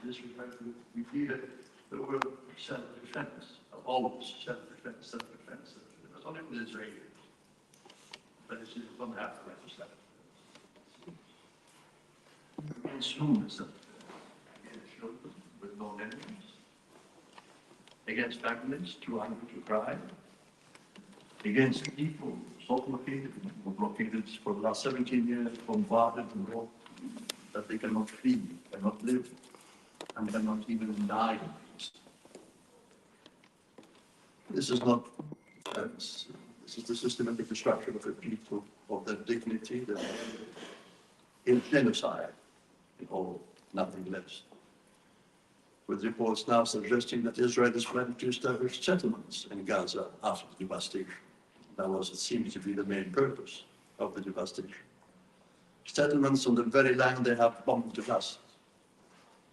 this regard, we feel that the word self-defense, always self-defense, self-defense. It's only with Israelis, but it's going to have to register. Against whom is self-defense? Against children with no enemies, against families too hungry to cry, against people so blockaded for the last 17 years, bombarded and robbed, that they cannot flee, cannot live, and cannot even die in peace. This is not, this is the systematic destruction of a people, of their dignity, their in genocide, in all, nothing less. With reports now suggesting that Israel is planning to establish settlements in Gaza after the devastation. That was, it seems to be the main purpose of the devastation. Settlements on the very land they have bombed to dust.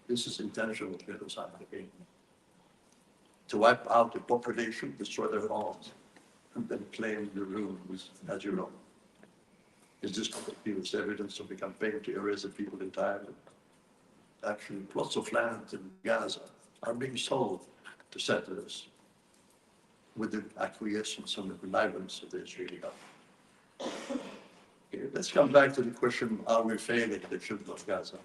This is intentional genocide again. To wipe out the population, destroy their homes, and then claim the ruins as your own. Is this continuous evidence of the campaign to erase the people entirely? Actually, plots of land in Gaza are being sold to settlers with the acquiescence and the connivance of the Israeli government. Okay, let's come back to the question, are we failing the children of Gaza?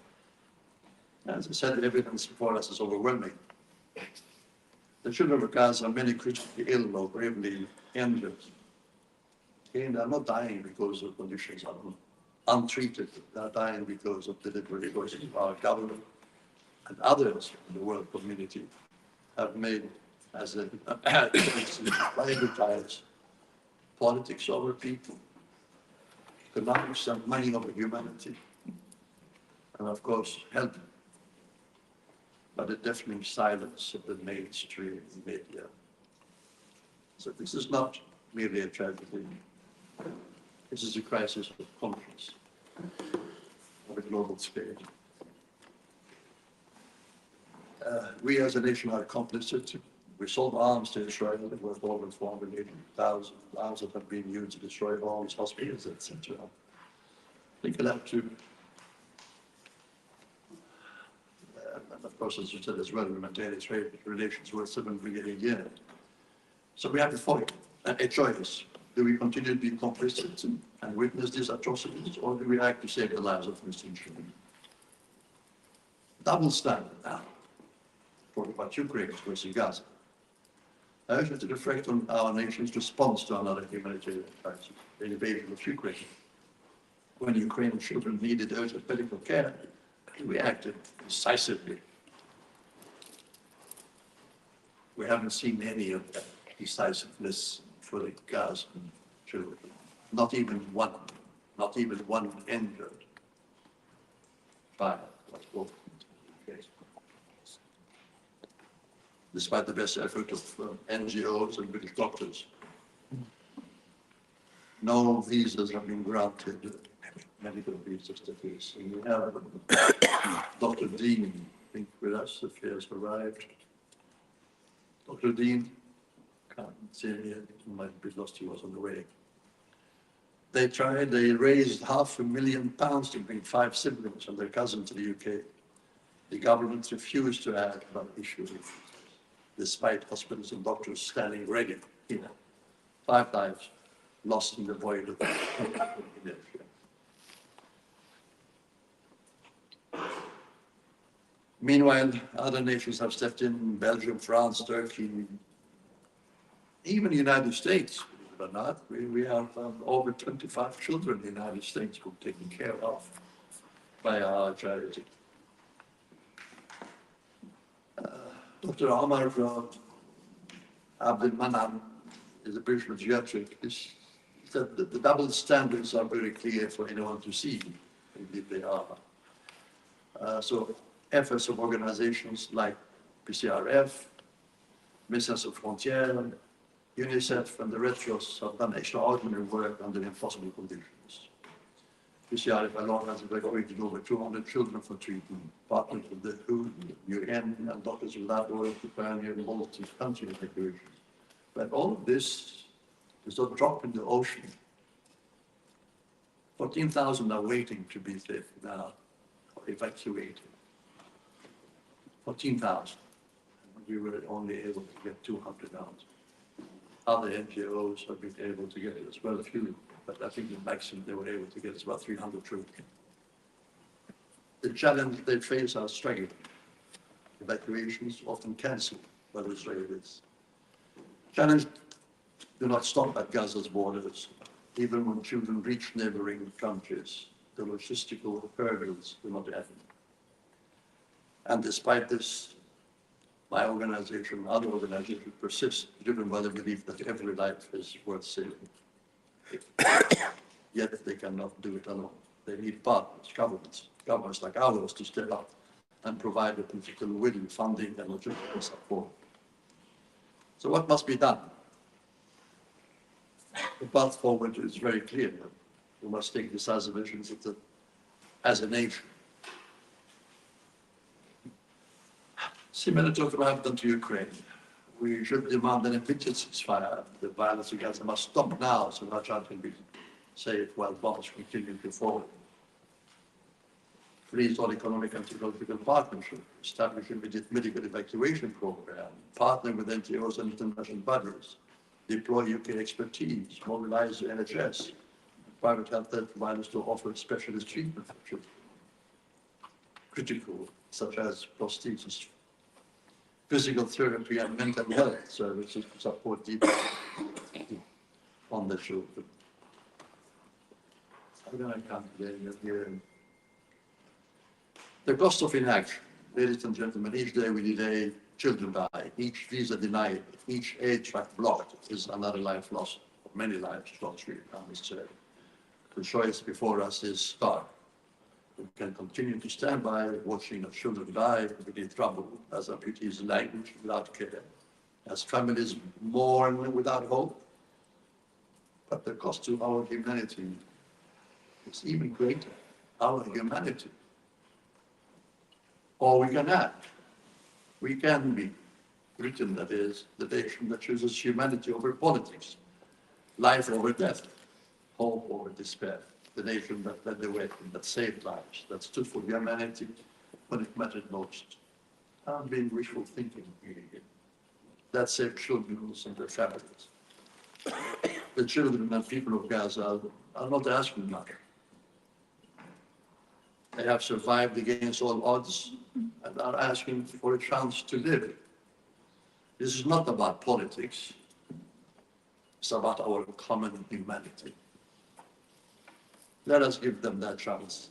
As I said, the evidence before us is overwhelming. The children of Gaza are many critically ill or gravely injured. Okay, they are not dying because of conditions untreated. They are dying because of deliberate egoism of our government and others in the world community have made as a prioritize politics over people, economics and money over humanity, and of course health, but the deafening silence of the mainstream media. So this is not merely a tragedy. This is a crisis of conscience on a global scale. We as a nation are complicit. We sold arms to Israel that worth over 480,000 arms that have been used to destroy homes, hospitals, etc. I think we'll have to, and of course, as you said as well, we maintain Israeli relations worth $7 billion a year. So we have to follow a choice. Do we continue to be complicit and witness these atrocities, or do we act to save the lives of Palestinian children? Double standard now. Talking about Ukraine versus Gaza. I urge you to reflect on our nation's response to another humanitarian crisis, the invasion of Ukraine. When Ukrainian children needed urgent medical care, we acted decisively. We haven't seen any of that decisiveness for the Gazan children. Not even one injured by what's called. Despite the best effort of NGOs and British doctors. No visas have been granted, medical visas that is. And we have Dr. Dean, I think, with us, if he has arrived. Dr. Dean, can't see him yet, he might be lost, he was on the way. They raised £500,000 to bring 5 siblings and their cousin to the UK. The government refused to act on the issue, despite hospitals and doctors standing ready, 5 lives lost in the void of Meanwhile, other nations have stepped in, Belgium, France, Turkey, even the United States, believe it or not. We have over 25 children in the United States who are taken care of by our charity. Dr. Omar Abdel Manan is a British pediatric. He said that the double standards are very clear for anyone to see. Indeed, they are. So efforts of organizations like PCRF, Médecins Sans Frontières, UNICEF, and the Red Cross have done extraordinary work under impossible conditions. PCRF alone has evacuated over 200 children for treatment, partnered with the WHO, UN, and doctors without borders to pioneer multi-country evacuation. But all of this is a drop in the ocean. 14,000 are waiting to be saved now, or evacuated. 14,000. We were only able to get 200,000. Other NGOs have been able to get as well a few, but I think the maximum they were able to get is about 300 troops. The challenge they face are striking. Evacuations often cancelled by the Israelis. Challenge do not stop at Gaza's borders. Even when children reach neighboring countries, the logistical hurdles do not end. And despite this, my organization and other organizations persist, driven by the belief that every life is worth saving. Yet they cannot do it alone. They need partners, governments like ours to step up and provide the political will, funding, and logistical support. So what must be done? The path forward is very clear. We must take decisive actions as a nation. Similar to what happened to Ukraine, we should demand an immediate ceasefire. The violence in Gaza must stop now so that child can be safe while bombs continue to fall. Freeze all economic and technological partnership, establish immediate medical evacuation program, partner with NGOs and international bodies, deploy UK expertise, mobilize the NHS, private healthcare providers to offer specialist treatment for children. Critical, such as prosthesis, physical therapy and mental health services to support deeply on the children. How can I come here? The cost of inaction, ladies and gentlemen, each day we delay, children die, each visa denied, each aid track blocked is another life lost, many lives lost, really, I must say. The choice before us is stark. We can continue to stand by watching our children die within trouble, as amputees languish without care, as families mourn without hope. But the cost to our humanity is even greater, our humanity. Or we can act. We can be Britain, that is, the nation that chooses humanity over politics, life over death, hope over despair. The nation that led the way, that saved lives, that stood for humanity when it mattered most. I'm being wishful thinking here. That saved children and their families. The children and people of Gaza are not asking much. They have survived against all odds and are asking for a chance to live. This is not about politics. It's about our common humanity. Let us give them that chance.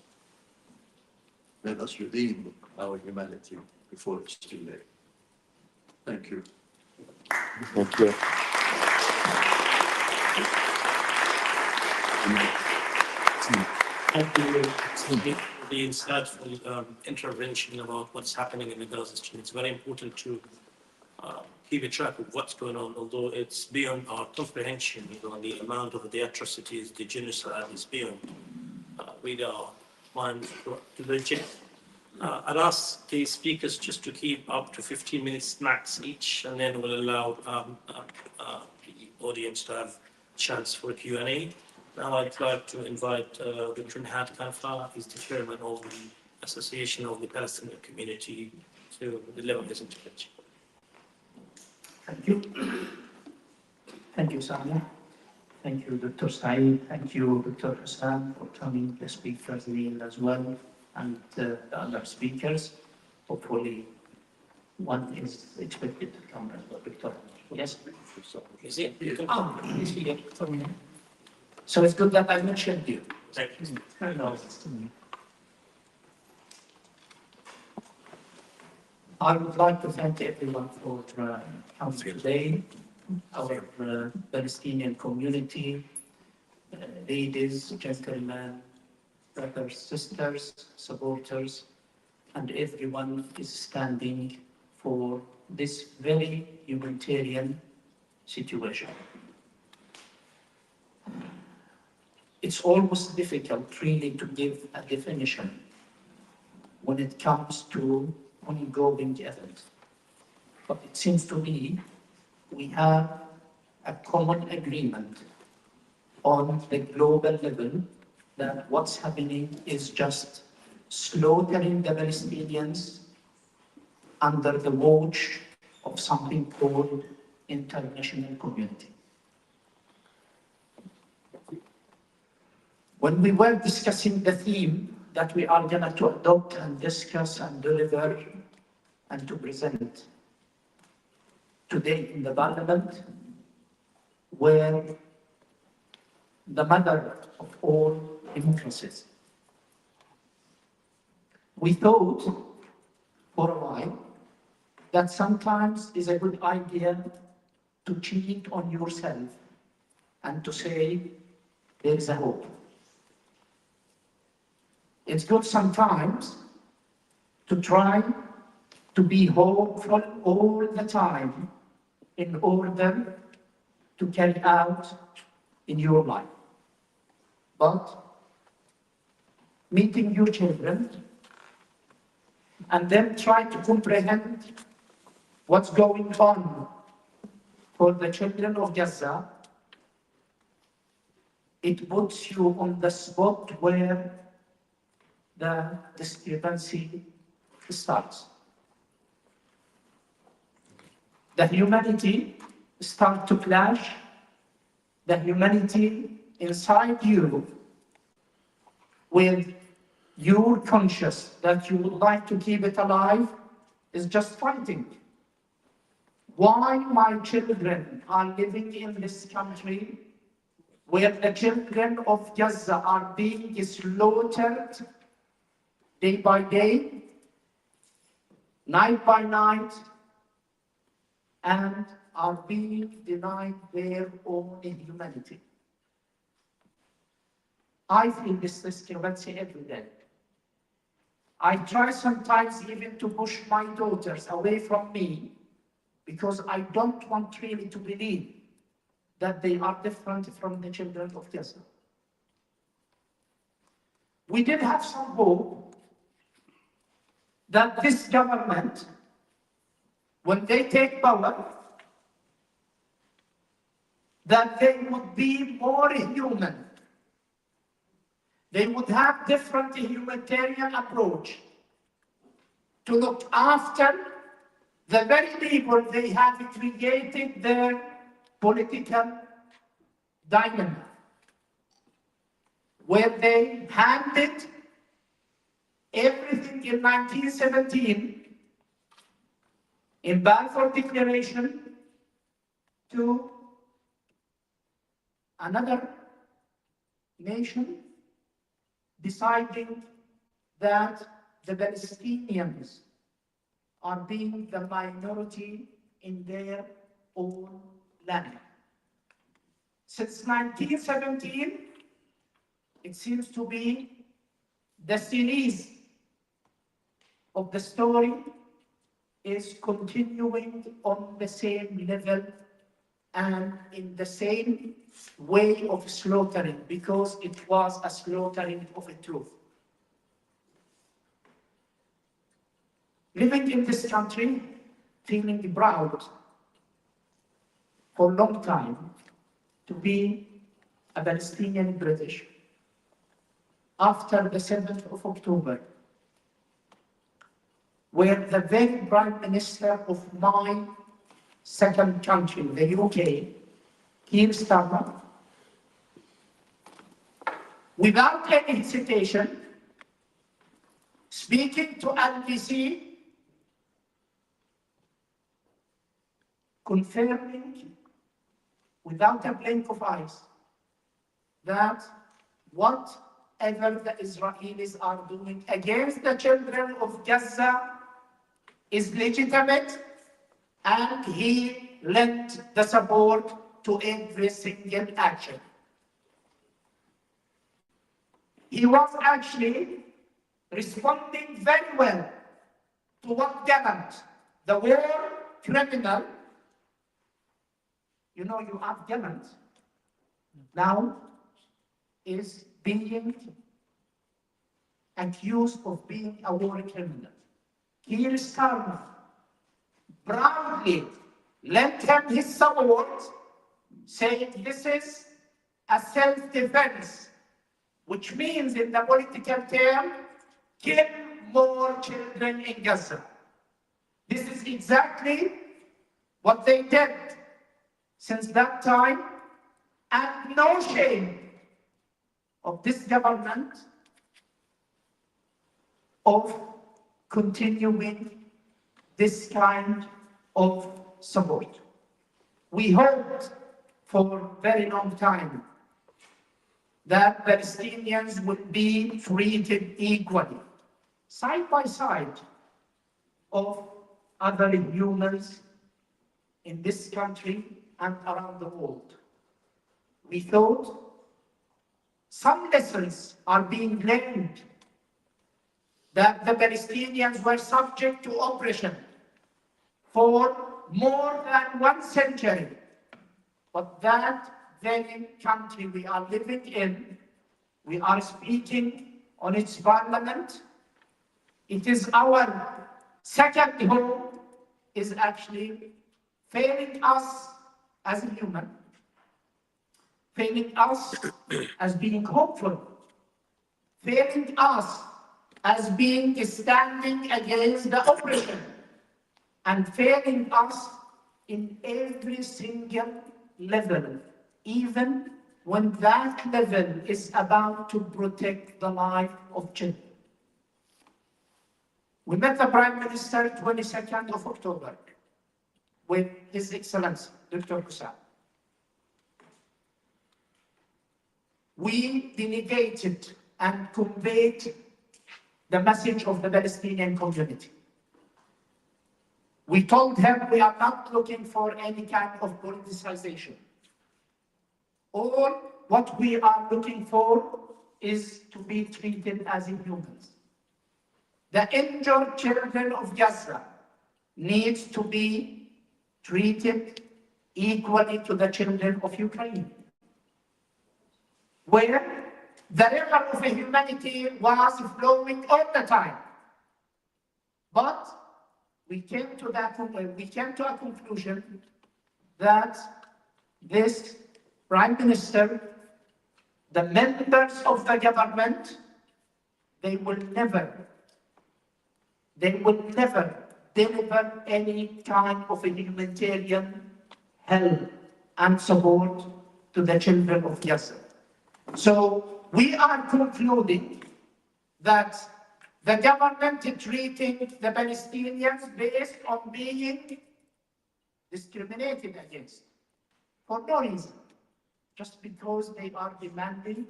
Let us redeem our humanity before it's too late. Thank you. Thank you. Thank you for the insightful intervention about what's happening in the Gaza Strip. It's very important to keep a track of what's going on, although it's beyond our comprehension. The amount of the atrocities, the genocide is beyond with our minds to digest. I'd ask the speakers just to keep up to 15 minutes max each, and then we'll allow the audience to have a chance for a Q&A. Now I'd like to invite Dr. Nihat Kanfa, who's the chairman of the Association of the Palestinian Community, to deliver his intervention. Thank you. Thank you, Sami. Thank you, Dr. Saeed. Thank you, Dr. Hassan, for coming, the speakers Neil as well, and the other speakers. Hopefully, one is expected to come as well, Dr. Yes? Is it? You can He's here. So it's good that I mentioned you. Thank you. No. I would like to thank everyone for coming today, our Palestinian community, ladies, gentlemen, brothers, sisters, supporters, and everyone is standing for this very humanitarian situation. It's almost difficult really to give a definition when it comes to ongoing events. But it seems to me we have a common agreement on the global level that what's happening is just slaughtering the Palestinians, under the watch of something called international community. When we were discussing the theme that we are going to adopt and discuss and deliver and to present today in the Parliament, where the mother of all democracies, we thought for a while that sometimes it's a good idea to cheat on yourself and to say there is a hope. It's good sometimes to try to be hopeful all the time in order to carry out in your life. But meeting your children and then try to comprehend what's going on for the children of Gaza, it puts you on the spot where the discrepancy starts. The humanity starts to clash. The humanity inside you with your conscience that you would like to keep it alive is just fighting. Why my children are living in this country where the children of Gaza are being slaughtered day by day, night by night, and are being denied their own humanity. I feel this discrepancy every day. I try sometimes even to push my daughters away from me because I don't want really to believe that they are different from the children of Gaza. We did have some hope that this government, when they take power, that they would be more human. They would have different humanitarian approach to look after the very people they have created their political diamond, where they handed everything in 1917 in Balfour Declaration to another nation, deciding that the Palestinians are being the minority in their own land. Since 1917, it seems to be the series of the story is continuing on the same level and in the same way of slaughtering, because it was a slaughtering of a truth. Living in this country, feeling proud for a long time to be a Palestinian British. After the 7th of October, where the very Prime Minister of my second country, the UK, Keir Starmer, without any hesitation, speaking to NBC, confirming without a blink of eyes that whatever the Israelis are doing against the children of Gaza is legitimate, and he lent the support to every single action. He was actually responding very well to what Gallant, the war criminal, you know, you have Gallant now is being accused of being a war criminal. Keir Starmer proudly lent him his support, saying this is a self-defense, which means in the political term, kill more children in Gaza. exactly what they did since that time, and no shame of this government of continuing this kind of support. We hoped for a very long time that Palestinians would be treated equally, side by side of other humans in this country and around the world. We thought some lessons are being learned, that the Palestinians were subject to oppression for more than 1 century, but that very country we are living in, we are speaking on its parliament, it is our second home, is actually failing us as a human, failing us as being hopeful, failing us as being standing against the oppression, and failing us in every single level, even when that level is about to protect the life of children. We met the Prime Minister 22nd of October with His Excellency, Dr. Hussam. We delegated and conveyed the message of the Palestinian community. We told him we are not looking for any kind of politicization. All what we are looking for is to be treated as humans. The injured children of Gaza needs to be treated equally to the children of Ukraine, where the river of humanity was flowing all the time. But we came to a conclusion that this Prime Minister, the members of the government, they will never deliver any kind of a humanitarian help and support to the children of Gaza. So we are concluding that the government is treating the Palestinians based on being discriminated against for no reason, just because they are demanding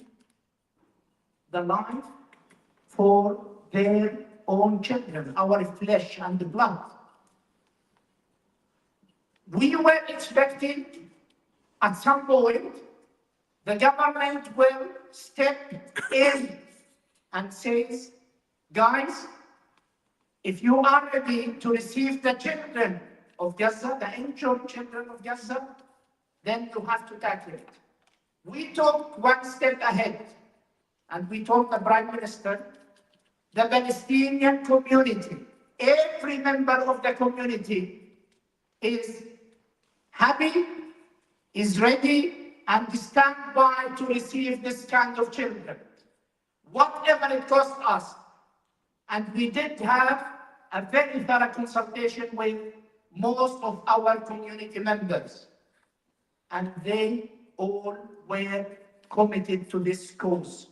the life for their own children, our flesh and blood. We were expecting at some point the government will step in and says, guys, if you are ready to receive the children of Gaza, the injured children of Gaza, then you have to tackle it. We took one step ahead and we told the Prime Minister, the Palestinian community, every member of the community is happy, is ready, and stand by to receive this kind of children, whatever it costs us. And we did have a very thorough consultation with most of our community members, and they all were committed to this cause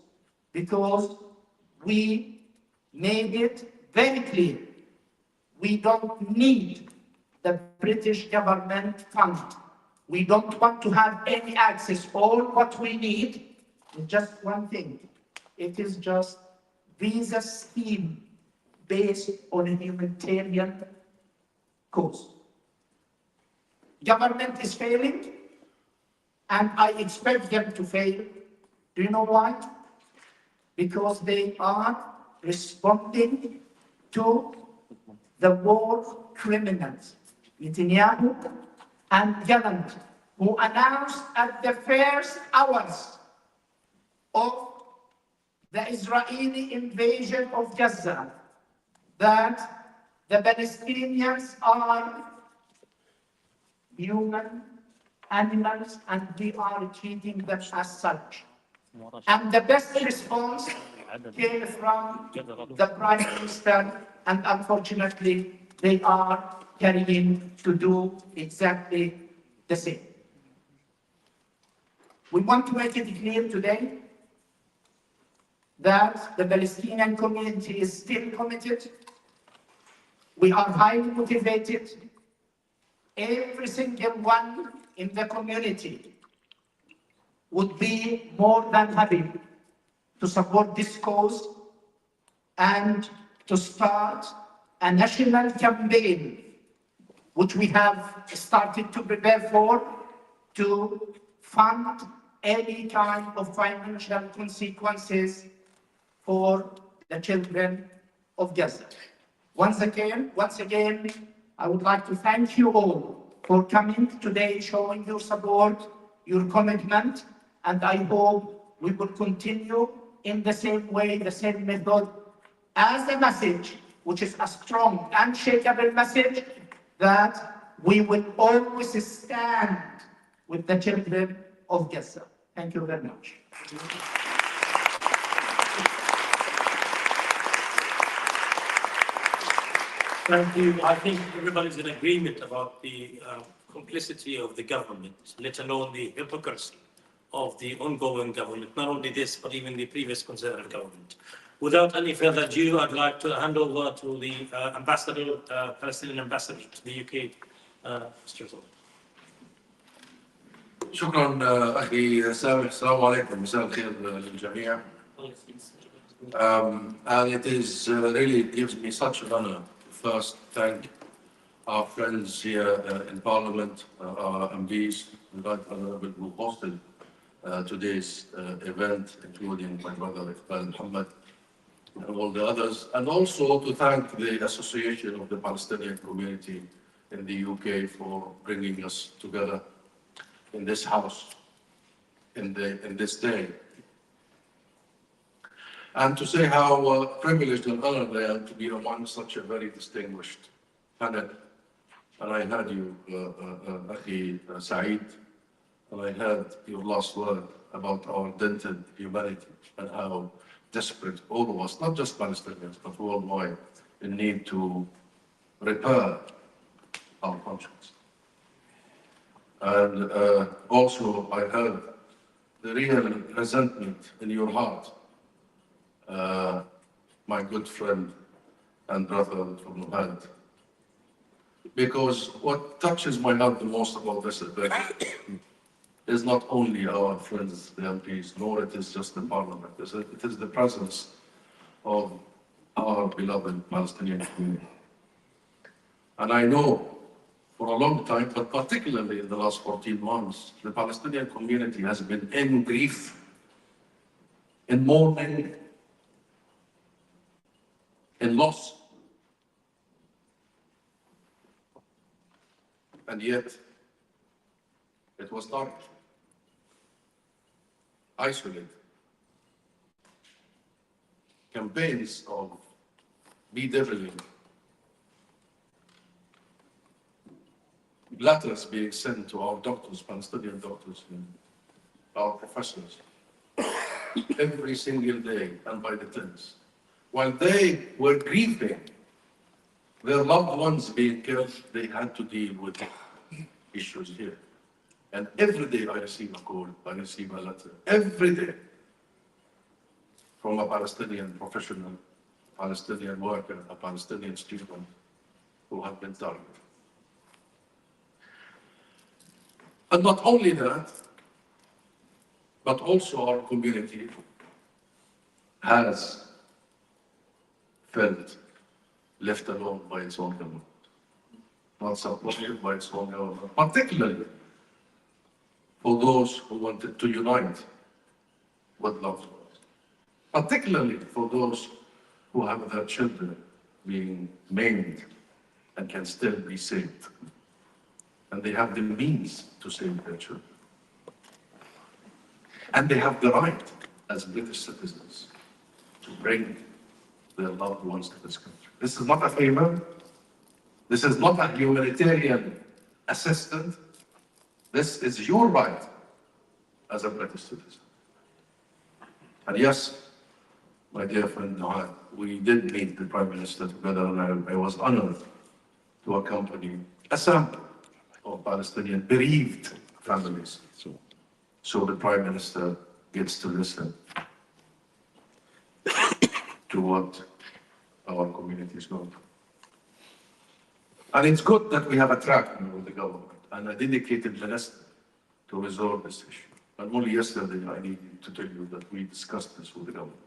because we made it very clear. We don't need the British government fund. We don't want to have any access. All what we need is just one thing. It is just visa scheme based on a humanitarian cause. Government is failing, and I expect them to fail. Do you know why? Because they are responding to the war criminals, Netanyahu and Gallant, who announced at the first hours of the Israeli invasion of Gaza that the Palestinians are human animals and we are treating them as such. And the best response came from the Prime Minister, and unfortunately they are carrying to do exactly the same. We want to make it clear today that the Palestinian community is still committed. We are highly motivated. Every single one in the community would be more than happy to support this cause and to start a national campaign, which we have started to prepare for, to fund any kind of financial consequences for the children of Gaza. Once again, I would like to thank you all for coming today, showing your support, your commitment, and I hope we will continue in the same way, the same method, as a message, which is a strong, unshakable message, that we will always stand with the children of Gaza. Thank you very much. Thank you. I think everybody's in agreement about the complicity of the government, let alone the hypocrisy of the ongoing government, not only this, but even the previous Conservative government. Without any further ado, I'd like to hand over to the ambassador, Palestinian ambassador to the UK, Mr. Zul. شكرا اخي سامح. السلام عليكم، مساء الخير للجميع. And it is really gives me such an honor to first thank our friends here in Parliament, our MPs, who hosted today's event, including my brother Muhammad and all the others, and also to thank the Association of the Palestinian Community in the UK for bringing us together in this house, in this day. And to say how privileged and honored I am to be among such a very distinguished panel. And I heard you, Akhi Saeed, and I heard your last word about our dented humanity and how desperate all of us, not just Palestinians, but worldwide, in need to repair our conscience. And also I heard the real resentment in your heart, my good friend and brother from Muhammad. Because what touches my heart the most about this event is not only our friends, the MPs, nor it is just the parliament. It is the presence of our beloved Palestinian community. And I know for a long time, but particularly in the last 14 months, the Palestinian community has been in grief, in mourning, in loss. And yet, it was dark, isolated. Campaigns of bedeviling, letters being sent to our doctors, Palestinian doctors, and our professors, every single day and by the tens. While they were grieving their loved ones being killed, they had to deal with issues here. And every day I receive a call, I receive a letter, every day, from a Palestinian professional, Palestinian worker, a Palestinian student who have been targeted. And not only that, but also our community has felt left alone by its own government, not supported by its own government, particularly for those who wanted to unite with loved ones, particularly for those who have their children being maimed and can still be saved. And they have the means to save their children. And they have the right, as British citizens, to bring their loved ones to this country. This is not a favor. This is not a humanitarian assistance. This is your right as a British citizen. And yes, my dear friend Nohan, we did meet the Prime Minister together, and I was honored to accompany a sample of Palestinian bereaved families. So the Prime Minister gets to listen to what our community is going through. And it's good that we have a track with the government and a dedicated minister to resolve this issue. And only yesterday I needed to tell you that we discussed this with the government.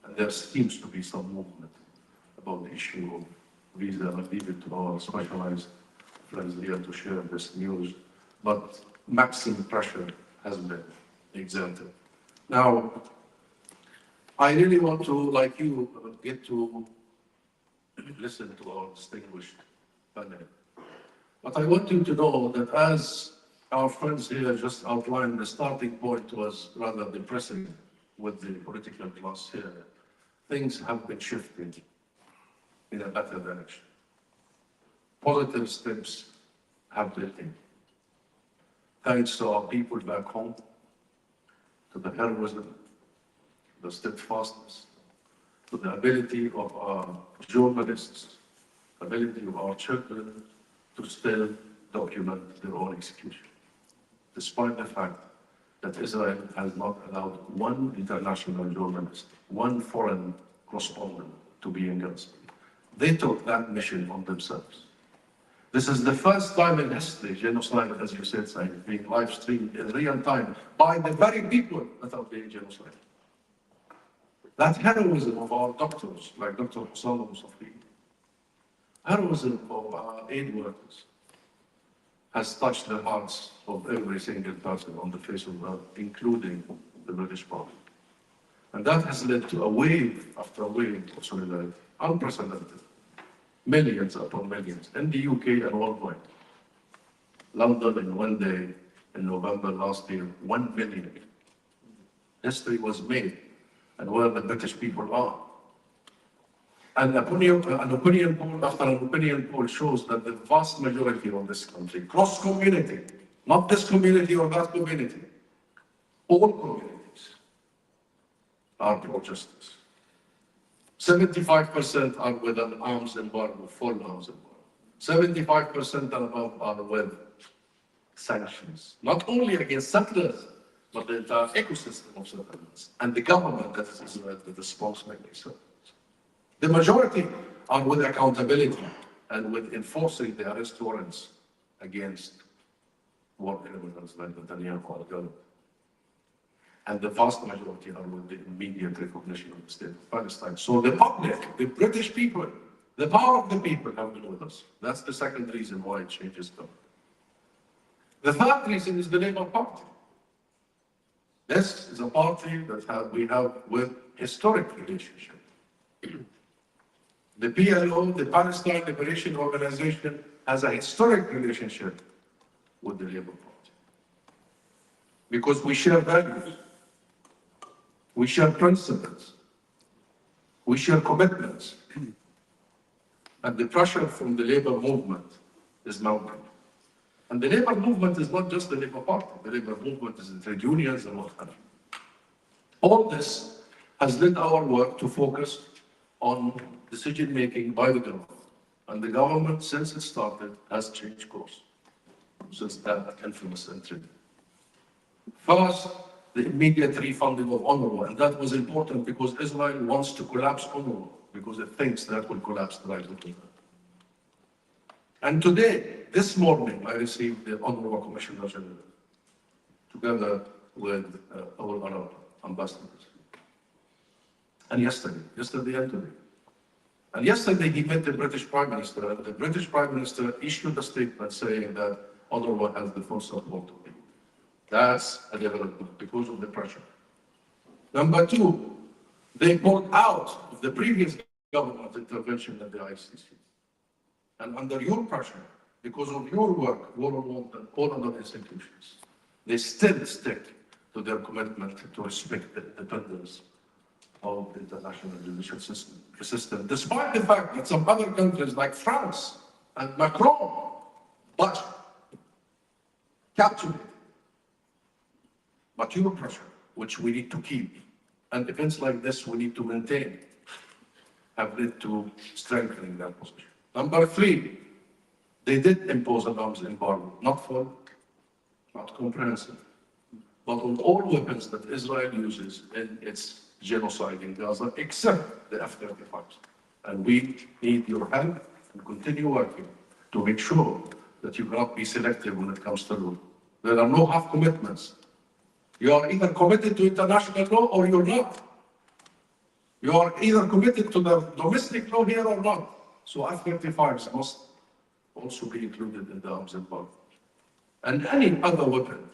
And there seems to be some movement about the issue of visa. I leave it to our specialized friends here to share this news. But maximum pressure has been exerted. Now, I really want to, like you, get to listen to our distinguished panel. But I want you to know that as our friends here just outlined, the starting point was rather depressing with the political class here. Things have been shifting in a better direction. Positive steps have been taken. Thanks to our people back home, to the heroism, the steadfastness, to the ability of our journalists, ability of our children to still document their own execution, despite the fact that Israel has not allowed one international journalist, one foreign correspondent to be in Gaza. They took that mission on themselves. This is the first time in history, genocide, as you said, Saeed, being live streamed in real time by the very people that are being genocided. That heroism of our doctors, like Dr. Hussam al-Musafi, heroism of our aid workers, has touched the hearts of every single person on the face of the earth, including the British Parliament. And that has led to a wave after wave of solidarity, unprecedented. Millions upon millions, in the UK and worldwide. London in one day, in November last year, 1 million. History was made, and where the British people are. And an opinion poll after an opinion poll shows that the vast majority of this country, cross community, not this community or that community, all communities are pro-justice. 75% are with an arms embargo, full arms embargo. 75% and above are with sanctions, not only against settlers, but the entire ecosystem of settlements and the government that is Israel, that is sponsoring these settlements. The majority are with accountability and with enforcing the arrest warrants against war criminals like Netanyahu or Gaza. And the vast majority are with the immediate recognition of the state of Palestine. So the public, the British people, the power of the people have been with us. That's the second reason why change is coming. The third reason is the Labour Party. This is a party that we have with historic relationship. The PLO, the Palestine Liberation Organization, has a historic relationship with the Labour Party. Because we share values, we share principles, we share commitments. And the pressure from the labor movement is mounting. And the labor movement is not just the Labour Party, the labor movement is the trade unions and whatever. All this has led our work to focus on decision-making by the government. And the government, since it started, has changed course, since that infamous entry. First, the immediate refunding of UNRWA, and that was important because Israel wants to collapse UNRWA, because it thinks that will collapse the right of Israel. And today, this morning, I received the UNRWA Commissioner General, together with our Arab ambassadors. And yesterday and today. And yesterday he met the British Prime Minister, and the British Prime Minister issued a statement saying that UNRWA has the full support of me. That's a development because of the pressure. Number two, they pulled out of the previous government intervention at the ICC. And under your pressure, because of your work, World and all other institutions, they still stick to their commitment to respect the independence of the international judicial system, despite the fact that some other countries like France and Macron but capitulated. But your pressure, which we need to keep, and events like this we need to maintain, have led to strengthening that position. Number three, They did impose an arms embargo, not full, not comprehensive, but on all weapons that Israel uses in its genocide in Gaza, except the F-35s. And we need your help and continue working to make sure that you cannot be selective when it comes to law. There are no half commitments. You are either committed to international law or you're not. You are either committed to the domestic law here or not. So F-35s must also be included in the arms embargo. And any other weapon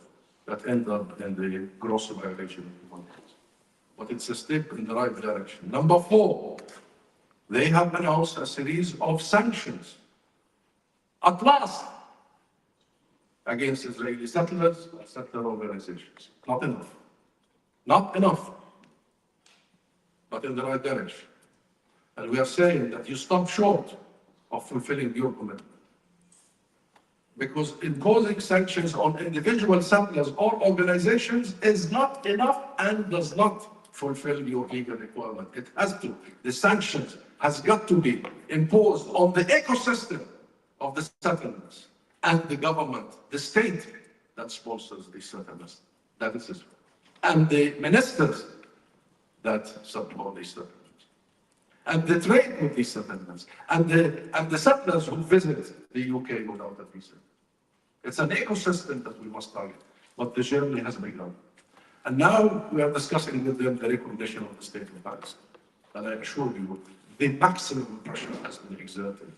that ends up in the gross violation of human rights. But it's a step in the right direction. Number 4, they have announced a series of sanctions, at last, against Israeli settlers and settler organizations. Not enough. Not enough. But in the right direction. And we are saying that you stop short of fulfilling your commitment. Because imposing sanctions on individual settlers or organizations is not enough and does not fulfill your legal requirement. It has to. The sanctions has got to be imposed on the ecosystem of the settlements and the government, the state that sponsors these settlements. That is Israel. And the ministers that support these settlements. And the trade with these settlements. And the settlers who visit the UK without a visa. It's an ecosystem that we must target. But the journey has begun. And now we are discussing with them the recognition of the state of Palestine. And I assure you, the maximum pressure has been exerted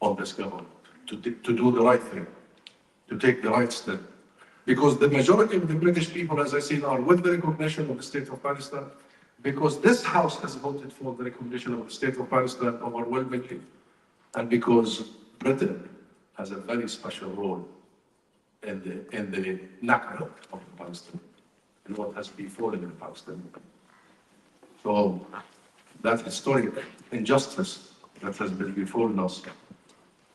on this government to do the right thing, to take the right step. Because the majority of the British people, as I said, are with the recognition of the state of Palestine, because this House has voted for the recognition of the state of Palestine overwhelmingly, and because Britain has a very special role in the Nakba of the Palestine, and what has befallen in Palestine. So that historic injustice that has been befallen us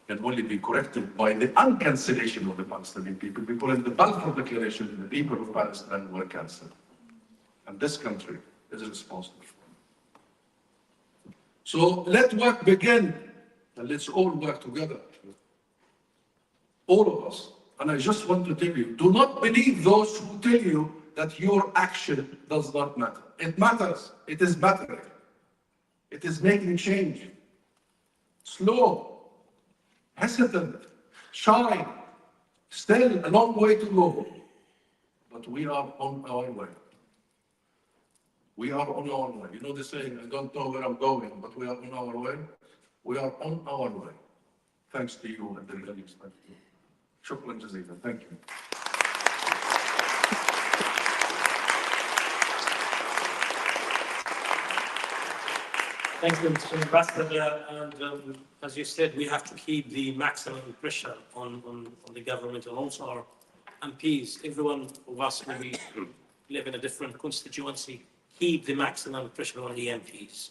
can only be corrected by the uncancellation of the Palestinian people, because in the Balfour Declaration, the people of Palestine were cancelled. And this country is responsible for it. So let work begin, and let's all work together. All of us. And I just want to tell you, do not believe those who tell you that your action does not matter. It matters. It is mattering. It is making change. Slow, hesitant, shy, still a long way to go. But we are on our way. We are on our way. You know the saying, I don't know where I'm going, but we are on our way. We are on our way. Thanks to you and the leaders. Thank you. Shukran jazeelan. Thank you. Thanks, Mr. Ambassador. And as you said, we have to keep the maximum pressure on the government and also our MPs. Everyone of us who live in a different constituency, keep the maximum pressure on the MPs.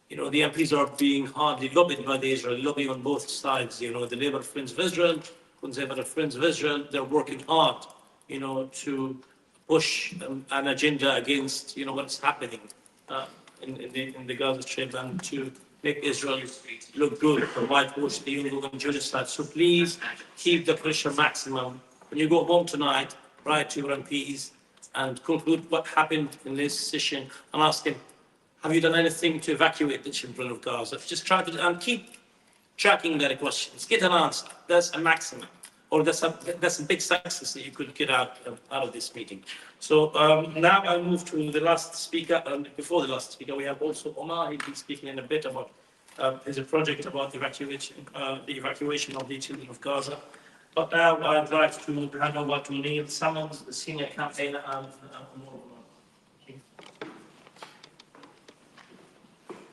You know, the MPs are being hardly lobbied by the Israeli lobby on both sides. You know, the Labour Friends of Israel, Conservative Friends of Israel, they're working hard, you know, to push an agenda against, you know, what's happening in the Gaza Strip and to make Israel look good, to whitewash the ongoing genocide. So please keep the pressure maximum. When you go home tonight, write to your MPs and conclude what happened in this session and ask them, have you done anything to evacuate the children of Gaza? Just try to and keep tracking their questions. Get an answer. That's a maximum. Or that's a big success that you could get out of this meeting. So now I move to the last speaker. Before the last speaker, we have also Omar. He'll be speaking in a bit about his project about the evacuation of the children of Gaza. But now I'd like to hand over to Neil Summons, the senior campaigner.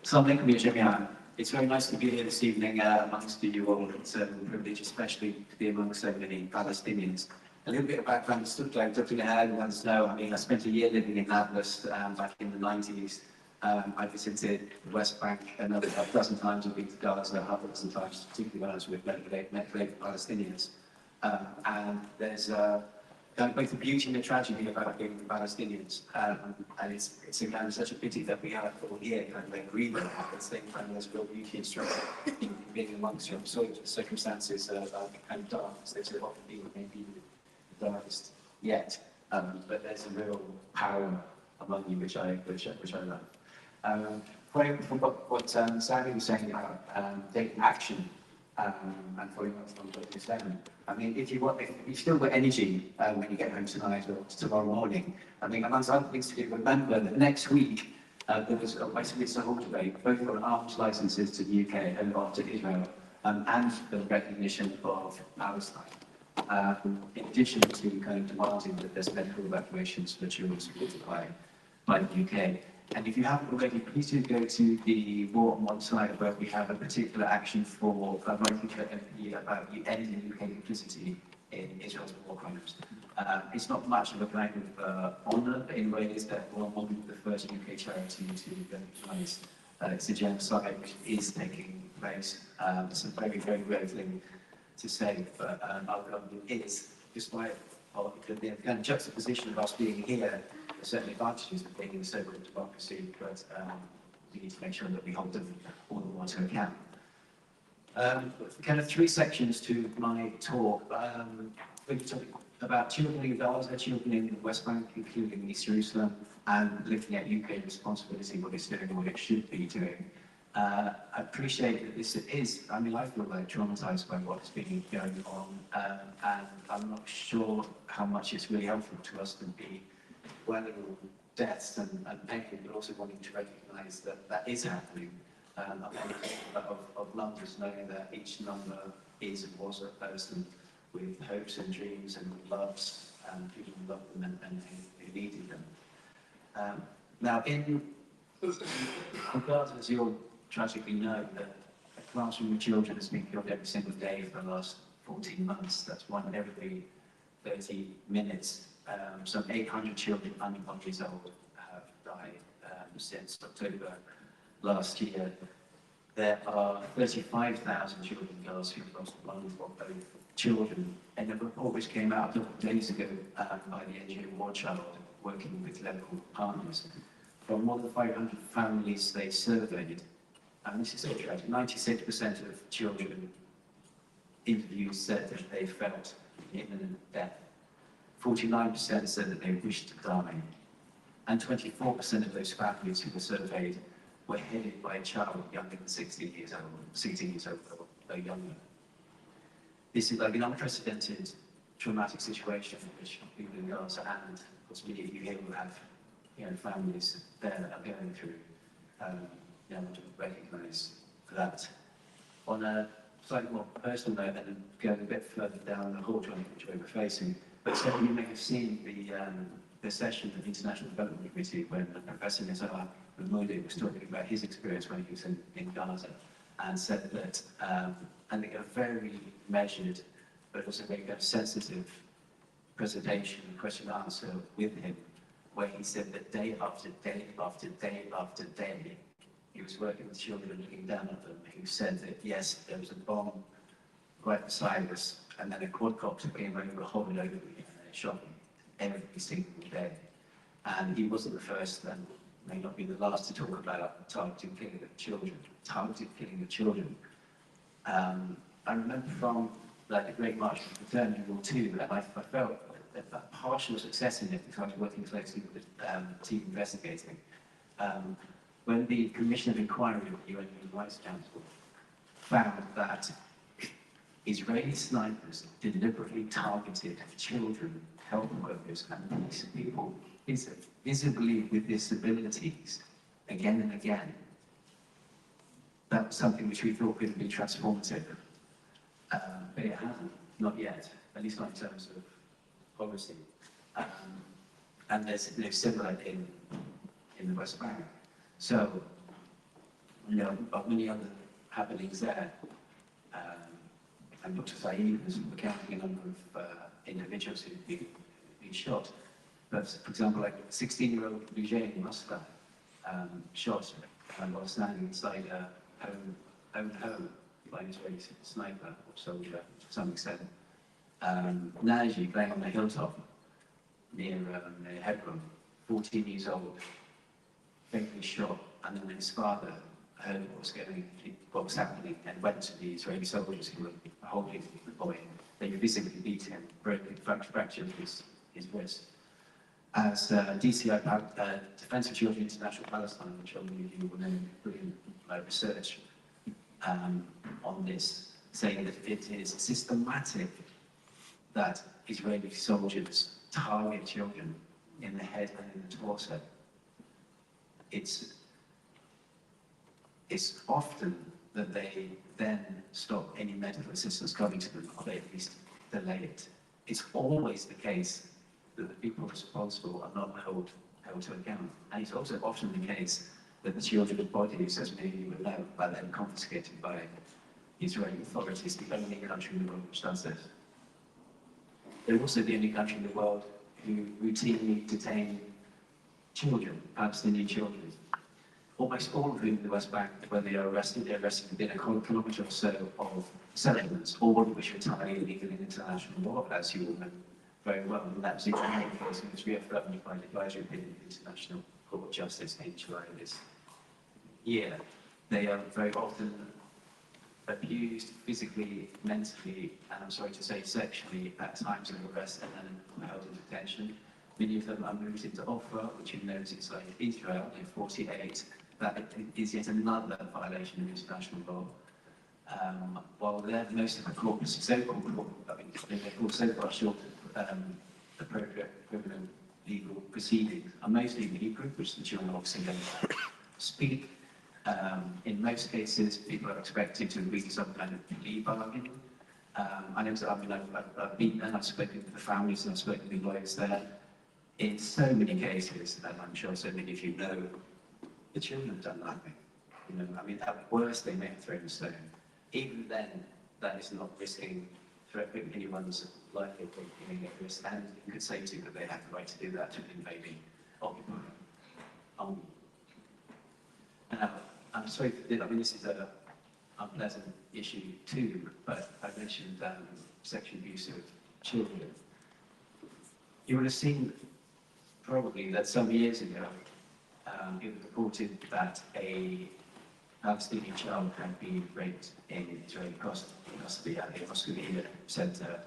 Assalamu alaikum, Jami'an. It's very nice to be here this evening amongst you all. It's a privilege, especially to be amongst so many Palestinians. A little bit of background, Stuttgart, Dr. Everyone's know, I mean, I spent a year living in Nablus back in the 90s. I visited the West Bank another dozen times. I've been to Gaza half a dozen times, particularly when I was with medical Palestinians. And there's both the beauty and the tragedy about being the Palestinians. And it's again such a pity that we are all here and agree with that. At the same time, there's real beauty and struggle. being amongst you, I'm sorry the circumstances are kind of dark, as they so often be, maybe the darkest yet. But there's a real power among you, which I love. From what Sally was saying about taking action and following up from what you're saying, I mean, if you've still got energy when you get home tonight or tomorrow morning, I mean, amongst other things to do, remember that next week there was basically a whole debate, both on arms licenses to the UK and to Israel, and the recognition of Palestine. In addition to kind of demanding that there's medical evacuations for children supported by the UK. And if you haven't already, please do go to the War on One Side, where we have a particular action for writing to MP about ending UK complicity in Israel's war crimes. It's not much of a kind of honour, but in ways that we're one of the first UK charity to recognise it's a genocide which is taking place. It's a very, very rare thing to say, but our government is, despite the kind of juxtaposition of us being here, there's certainly advantages of being in a so-called democracy, but we need to make sure that we hold them all the more to account. Kind of three sections to my talk. We're talking about children in Gaza, children in the West Bank, including East Jerusalem, and looking at UK responsibility, what it's doing and what it should be doing. I appreciate that this is, I mean, I feel like traumatized by what's been going on, and I'm not sure how much it's really helpful to us to be dwelling on deaths and pain, but also wanting to recognize that that is happening. Of numbers, knowing that each number is and was a person with hopes and dreams and loves, and people who loved them and who needed them. Now, in Gaza, as you all tragically know, that a classroom of children has been killed every single day for the last 14 months. That's one every 30 minutes. Some 800 children under 1 years old have died since October last year. There are 35,000 children in Gaza who've lost one or both children. And a report which came out a couple of days ago by the NGO War Child, working with local partners, from more than 500 families they surveyed, and this is interesting, 96% of children interviewed said that they felt imminent death. 49% said that they wished to die. And 24% of those families who were surveyed were headed by a child younger than 16 years old or younger. This is like an unprecedented traumatic situation which people in Gaza and of course many of you here will have families there are going through. I want to recognise that. On a slightly more personal note, and going a bit further down the hall, which we were facing, but so you may have seen the session of the International Development Committee when Professor Nizar Mahmoudi was talking about his experience when he was in Gaza, and said that, and a very measured, but also very sensitive presentation, question and answer with him, where he said that day after day after day after day, he was working with children, looking down at them, who said that yes, there was a bomb right beside us, and then a quadcopter came over, hovered over me, and it shot me every single day. And he wasn't the first, and may not be the last, to talk about targeted killing of children. I remember from like the Great March of Fraternity War II, and I felt a partial success in it because I was working closely with the team investigating. When the Commission of Inquiry of the UN Human Rights Council found that Israeli snipers deliberately targeted children, health workers, and people visibly with disabilities again and again, that was something which we thought could be transformative. But it hasn't, not yet, at least not in terms of policy. And there's similar in the West Bank. So, many other happenings there. And Dr. Saeed was recounting a number of individuals who've been shot. But, for example, like 16-year-old Lujain Moscow shot while standing inside a own home by an Israeli sniper or soldier to some extent. Naji playing on a hilltop near Hebron, 14 years old, fatally shot, and then his father heard what was happening, and went to the Israeli soldiers who were holding the boy. They physically beat him, fractured his wrist. As DCI, Defence of Children International Palestine, which all of you will know, brilliant research on this, saying that it is systematic that Israeli soldiers target children in the head and in the torso. It's often that they then stop any medical assistance coming to them, or they at least delay it. It's always the case that the people responsible are not held to account. And it's also often the case that the children's bodies, as many of you will know, are then confiscated by Israeli authorities, the only country in the world which does this. They're also the only country in the world who routinely detain children, Palestinian children. Almost all of whom in the West Bank, when they're arrested within a kilometre or so of settlements, all of which are entirely illegal in international law, as you all know very well. And that's exactly the case, and it's reaffirmed by the advisory opinion of the International Court of Justice in July this year. They are very often abused physically, mentally, and I'm sorry to say sexually at times of arrest and then held in detention. Many of them are moved into Ofra, which you know is inside Israel in 48. That is yet another violation of international law. While they're most of the corpus, so-called, I mean, they're called so-called short appropriate criminal legal proceedings, are mostly in Hebrew, which the children obviously don't speak. In most cases, people are expected to agree to some kind of plea bargain. I know that I've been there, I've spoken to the families, and I've spoken to the lawyers there. In so many cases, and I'm sure so many of you know, the children have done nothing. You know, I mean, at worst, they may have thrown a stone. Even then, that is not risking threatening anyone's life or being at risk. And you could say too that they have the right to do that to an invading occupier. Now, I'm sorry for this. I mean, this is an unpleasant issue too, but I mentioned sexual abuse of children. You would have seen probably that some years ago, it was reported that a Palestinian child had been raped in Israeli custody at the Moscovia Center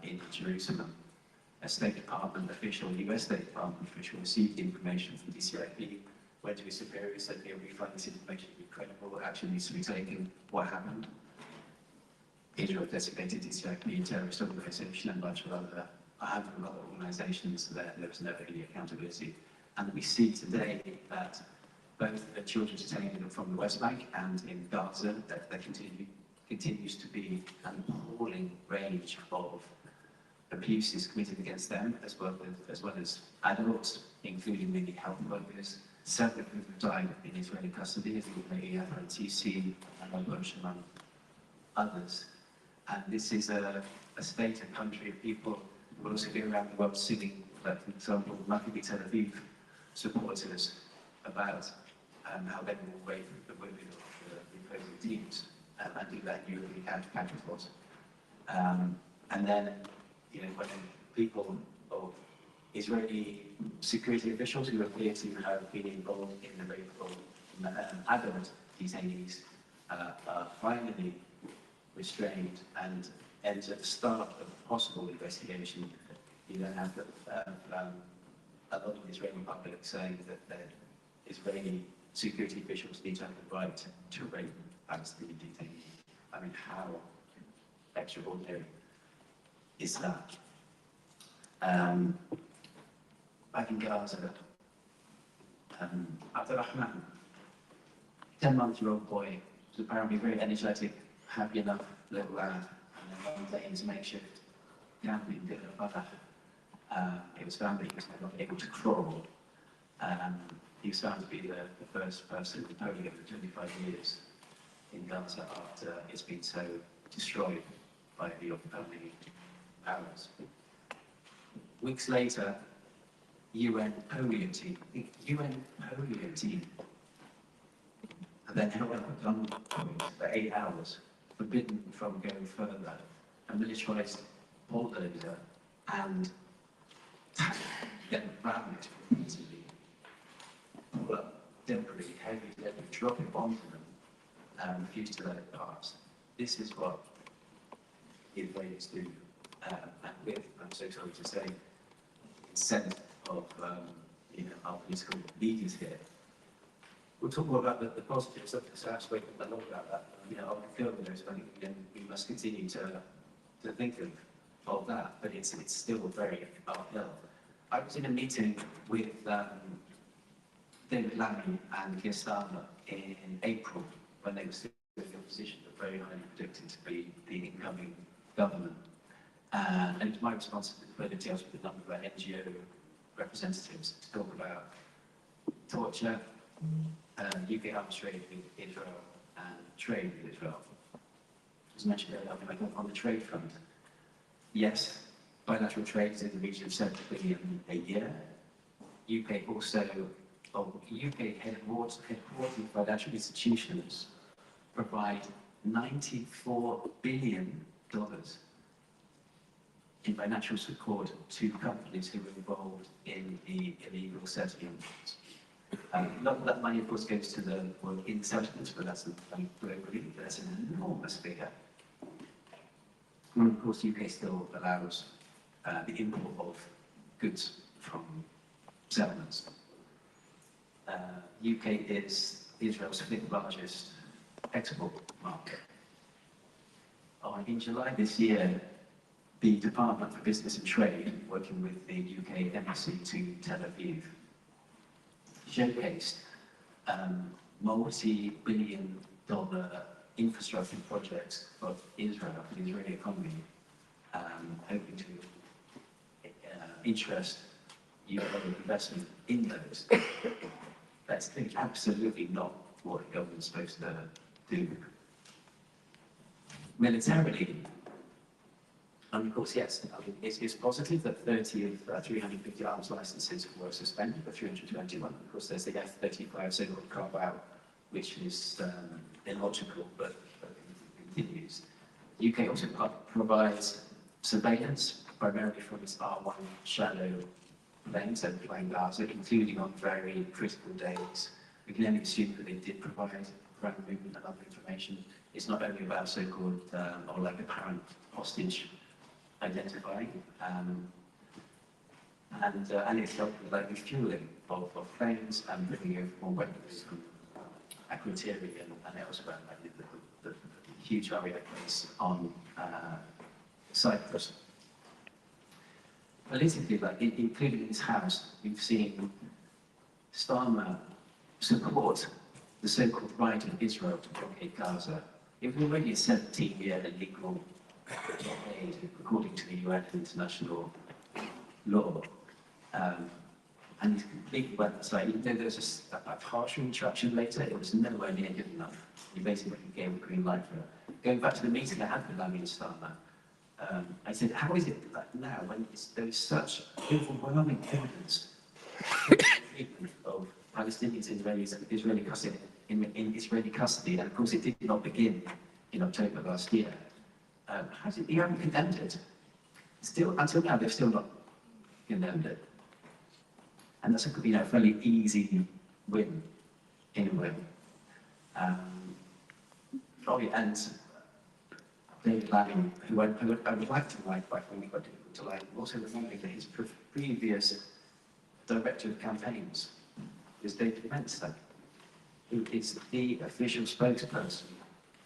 in Jerusalem. A State Department official, US State Department official, received information from DCIP, went to his superior, said, "Here, we find this information incredible, action needs to be taken." What happened? Israel designated DCIP a terrorist organization and a bunch of other organizations there was no really accountability. And we see today that both the children detained from the West Bank and in Gaza, that there continues to be an appalling range of abuses committed against them, as well as adults, including many health workers. Several of whom have died in Israeli custody, as you may have heard, TC and Mabashir, among others. And this is a state and country of people who will also go around the world singing, like, for example, Maccabi Tel Aviv supporters about how they will wait for the women of the opposing teams and do that in European capitals. And then, you know, when people of Israeli security officials who appear to have been involved in the rape of adult detainees are finally restrained and enter the start of a possible investigation, you then have a lot of the Israeli public saying that the Israeli security officials need to have the right to rape Palestinian detainees. I mean, how extraordinary is that? Back in Gaza, Abdurrahman, 10-month-old boy, was apparently very energetic, happy enough little lad, and then one day in his makeshift camping dinner above it was found that he was not able to crawl. He was found to be the first person with polio for 25 years in Gaza after it's been so destroyed by the occupying powers. Weeks later, UN polio team, and then held up a gunpoint for 8 hours, forbidden from going further, a militarized bulldozer, and then rammed it repeatedly, pull up debris, heavy debris, drop it onto them, refused to let it pass. This is what the Israelis do, and with, I'm so sorry to say, consent of our political leaders here. We'll talk more about the positives of this. I've spoken a lot about that. I'll fulfill those, but we must continue to think of that, but it's still very uphill. I was in a meeting with David Lammy and Keir Starmer in April when they were still in the opposition, but very highly predicted to be the incoming government. And it's my responsibility, I was with a number of NGO representatives to talk about torture, UK arms trade with Israel and trade with Israel. As mentioned earlier, on the trade front, yes, bilateral trade is in the region of 7 billion a year. UK also, UK headquartered financial institutions provide $94 billion in financial support to companies who are involved in the illegal settlement. Not that money, of course, goes to the in settlements, but that's globally, that's an enormous figure. And of course, UK still allows the import of goods from settlements. UK is Israel's 5th largest export market. In July this year, the Department for Business and Trade, working with the UK Embassy to Tel Aviv, showcased multi-billion-dollar infrastructure projects of Israel, the Israeli economy, hoping to interest UK investment in those. That's absolutely not what the government's supposed to do. Militarily, and of course, yes, it's positive that 30 of 350 arms licenses were suspended, but 321. Of course, there's the F-35 so-called carve-out, which is illogical, but continues. The UK also provides surveillance, primarily from its R1 Shadow planes that fly in Gaza, including on very critical days. We can only assume that they did provide ground movement and other information. It's not only about so-called, or like apparent hostage identifying, and it's helped with like refueling of planes and bringing over more weapons from Akrotiri and elsewhere, like the huge area base on Cyprus. Politically, like including in this House, we've seen Starmer support the so-called right of Israel to blockade Gaza. It was already a 17-year illegal blockade, according to the UN international law. And he's completely went aside. Even though there was a partial interruption later, it was nowhere near good enough. He basically gave a green light for it. Going back to the meeting I had with Lammy and Starmer, I said, how is it that now, when there is such overwhelming evidence of Palestinians in Israeli custody, in Israeli custody, and of course it did not begin in October last year, how is it you haven't condemned it? Still, until now, they've still not condemned it. And that's a fairly easy win, in a way. And David Lammy, who I would like to like, but I find it quite difficult to like, also remembering that his previous director of campaigns is David Menster, who is the official spokesperson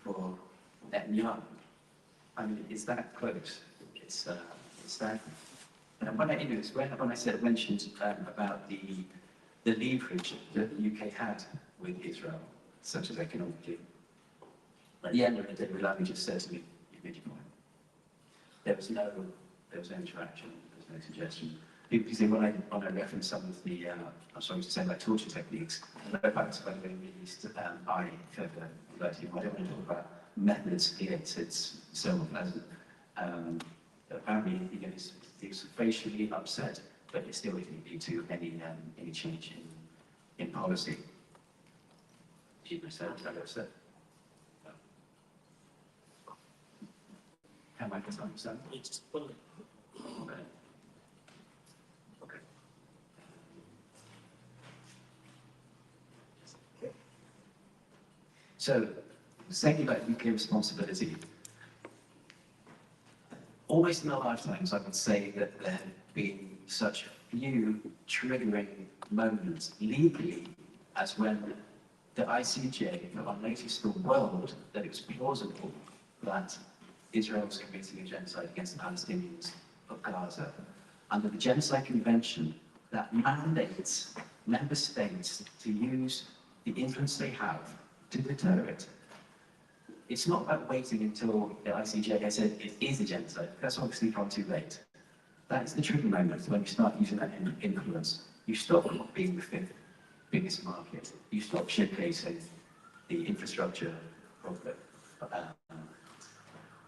for Netanyahu. I mean, it's that close. It's that. And when I mentioned about the leverage that the UK had with Israel, such as economically, at the end of the day, Lammy just says to me, "You made your point." There was no interaction. There was no suggestion. People say when I reference some of the, I'm sorry to say, like torture techniques, I know back to when we released I further alerted him. I don't want to talk about methods here. It's so unpleasant. Apparently, he's facially upset, but it still didn't lead to any change in policy. Do you understand what I said? How am I to understand? It's fully. Okay. So, saying about UK responsibility, almost in our lifetimes, I would say that there have been such few triggering moments legally as when the ICJ noticed the world that it was plausible that Israel was committing a genocide against the Palestinians of Gaza. Under the Genocide Convention, that mandates member states to use the influence they have to deter it. It's not about waiting until the ICJ has said it is a genocide. That's obviously gone too late. That is the trigger moment when you start using that influence. You stop being the fifth biggest market. You stop showcasing the infrastructure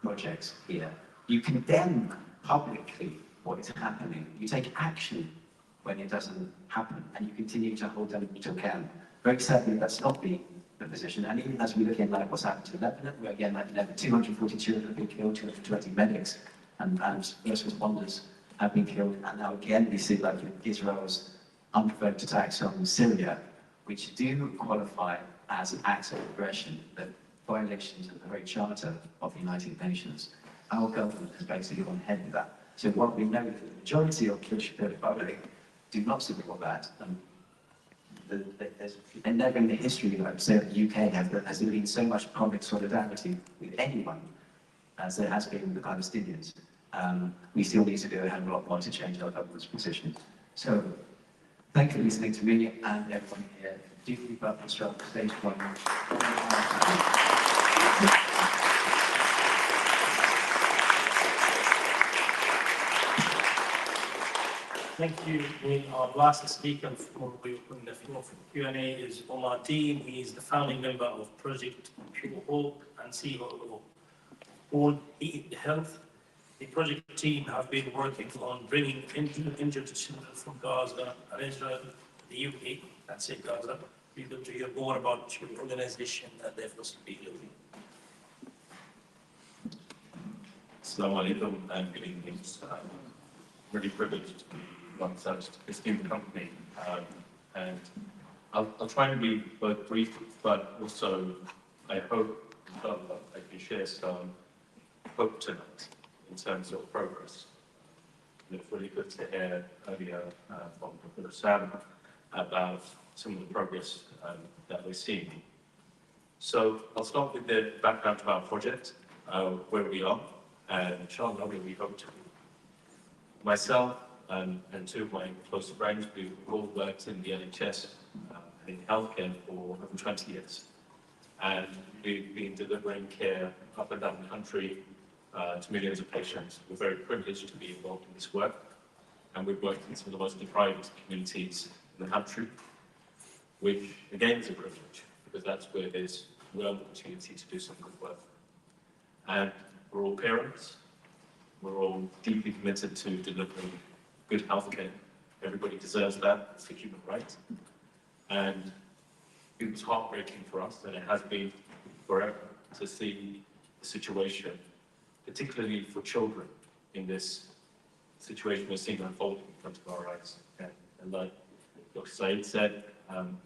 projects here. You condemn publicly what is happening. You take action when it doesn't happen, and you continue to hold them to account. Very sadly, that's not been the position. And even as we look in like what's happened to Lebanon, where again, like 240 children have been killed, 220 medics and first responders have been killed. And now again, we see like Israel's unprovoked attacks on Syria, which do qualify as acts of aggression, the violations of the very charter of the United Nations. Our government has basically gone ahead with that. So what we know is that the majority of the public do not support that. And never in the history, like say, of the UK, has there been so much public solidarity with anyone as there has been with the Palestinians. We still need to do a hell of a lot more to change our government's position. So, thank you for listening to me and everyone here. Do keep up the strong stage one. Thank you. Our last speaker before we open the floor for Q&A is Omar Dean. He is the founding member of Project Pure Hope and CEO of All Eat Health. The project team have been working on bringing injured children from Gaza and Israel, the UK, and say Gaza. We're going to hear more about your organization and the efforts to be building. Assalamu alaikum and good evening. Really privileged to be among such esteemed company. And I'll try and be both brief, but also I hope I can share some hope tonight in terms of progress. And it's really good to hear earlier from Professor Sam about some of the progress that we're seeing. So I'll start with the background to our project, where we are, and inshallah where we hope to be. Myself and two of my close friends, we've all worked in the NHS in healthcare for over 20 years. And we've been delivering care up and down the country to millions of patients. We're very privileged to be involved in this work. And we've worked in some of the most deprived communities in the country, which again is a privilege, because that's where there's real opportunity to do some good work. And we're all parents. We're all deeply committed to delivering good healthcare. Everybody deserves that. It's a human right. And it was heartbreaking for us, and it has been forever, to see the situation, particularly for children, in this situation we're seeing unfolding in front of our eyes. And like Dr. Said said,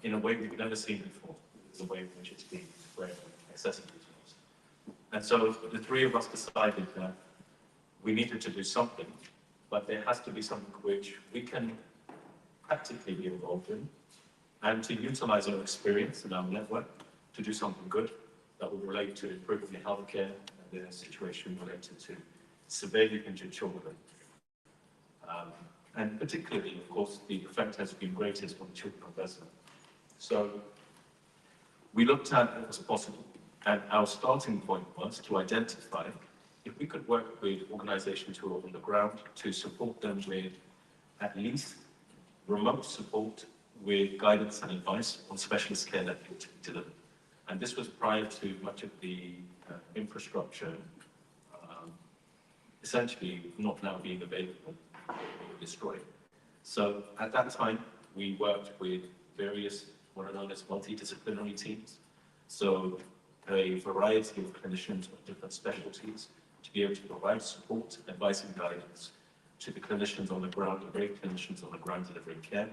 in a way we've never seen before, is the way in which it's been very accessible to us. And so the three of us decided that we needed to do something, but there has to be something which we can practically be involved in, and to utilize our experience and our network to do something good that will relate to improving the healthcare and the situation related to severely injured children. And particularly, of course, the effect has been greatest on children of Gaza. So we looked at what was possible, and our starting point was to identify if we could work with organizations who are on the ground to support them with at least remote support with guidance and advice on specialist care that needed to be delivered. And this was prior to much of the infrastructure essentially not now being available or destroyed. So at that time, we worked with various what are known as multidisciplinary teams. So a variety of clinicians of different specialties to be able to provide support, advice and guidance to the clinicians on the ground, the brave clinicians on the ground delivering care.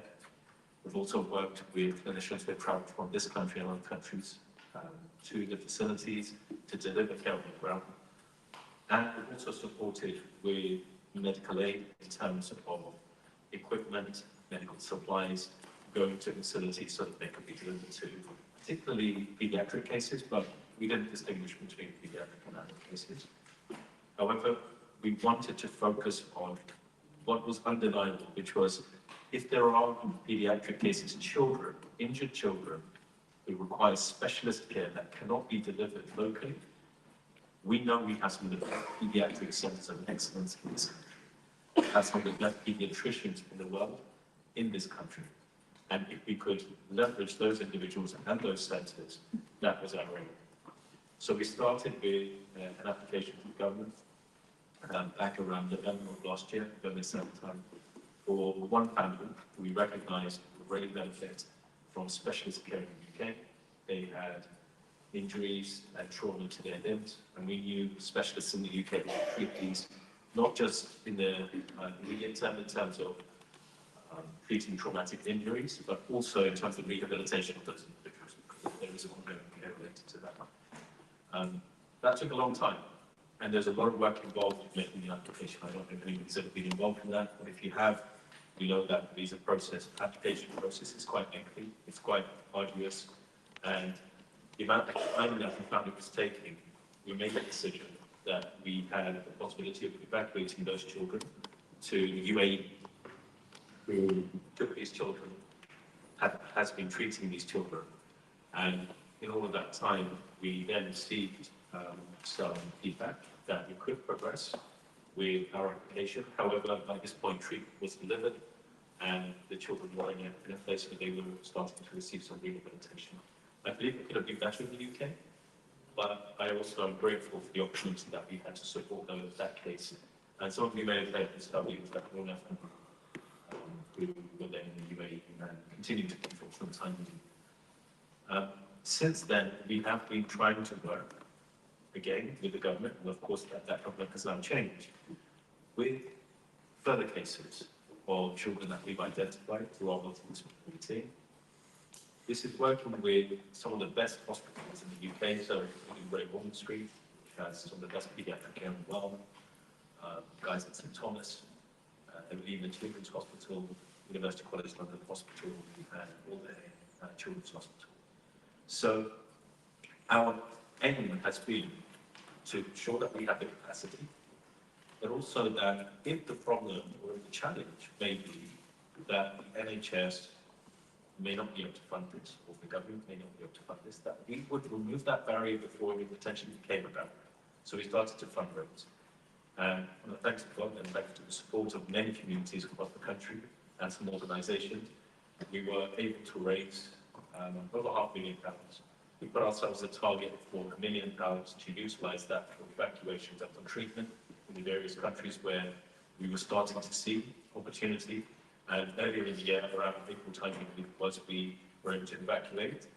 We've also worked with clinicians who have traveled from this country and other countries to the facilities to deliver care on the ground. And we're also supported with medical aid in terms of equipment, medical supplies, going to facilities so that they can be delivered to particularly pediatric cases, but we didn't distinguish between pediatric and adult cases. However, we wanted to focus on what was undeniable, which was if there are pediatric cases, children, injured children, who require specialist care that cannot be delivered locally, we know we have some of the best pediatric centers of excellence in this country. We have some of the best pediatricians in the world in this country. And if we could leverage those individuals and those centers, that was our aim. So we started with an application to the government back around November of last year, November 7th, for one family we recognized the great benefit from specialist care in the UK. They had injuries and trauma to their limbs, and we knew specialists in the UK would treat these not just in the immediate term in terms of treating traumatic injuries, but also in terms of rehabilitation of those individuals, because there is ongoing care related to that. That took a long time, and there's a lot of work involved in making the application. I don't know if anybody's ever been involved in that, but if you have, you know that the visa process, application process is quite lengthy, it's quite arduous, and the amount of time that we found it was taking, we made the decision that we had the possibility of evacuating those children to the UAE, who took these children, has been treating these children. And in all of that time, we then received some feedback that we could progress with our application. However, by this point, treatment was delivered, and the children were in a place where they were starting to receive some rehabilitation. I believe it could have been better in the UK, but I also am grateful for the opportunity that we had to support them in that case. And some of you may have heard the story of that Corona who were then in the UAE and continue to be for some time. Since then, we have been trying to work again with the government, and of course that government has now changed, with further cases of children that we've identified through our multidisciplinary team. This is working with some of the best hospitals in the UK, so including Great Ormond Street, which has some of the best paediatric care in the world, guys at St Thomas, Evelina Children's Hospital, University College London Hospital, and all the Children's Hospital. So our aim has been to ensure that we have the capacity, but also that if the problem or the challenge may be that the NHS may not be able to fund this, or the government may not be able to fund this, that we would remove that barrier before it potentially became a barrier. So we started to fundraise. And thanks to God and thanks to the support of many communities across the country and some organisations, we were able to raise over £500,000. We put ourselves a target for £1 million to utilise that for evacuations and for treatment in the various countries where we were starting to see opportunity. And earlier in the year, around April time, we were able to evacuate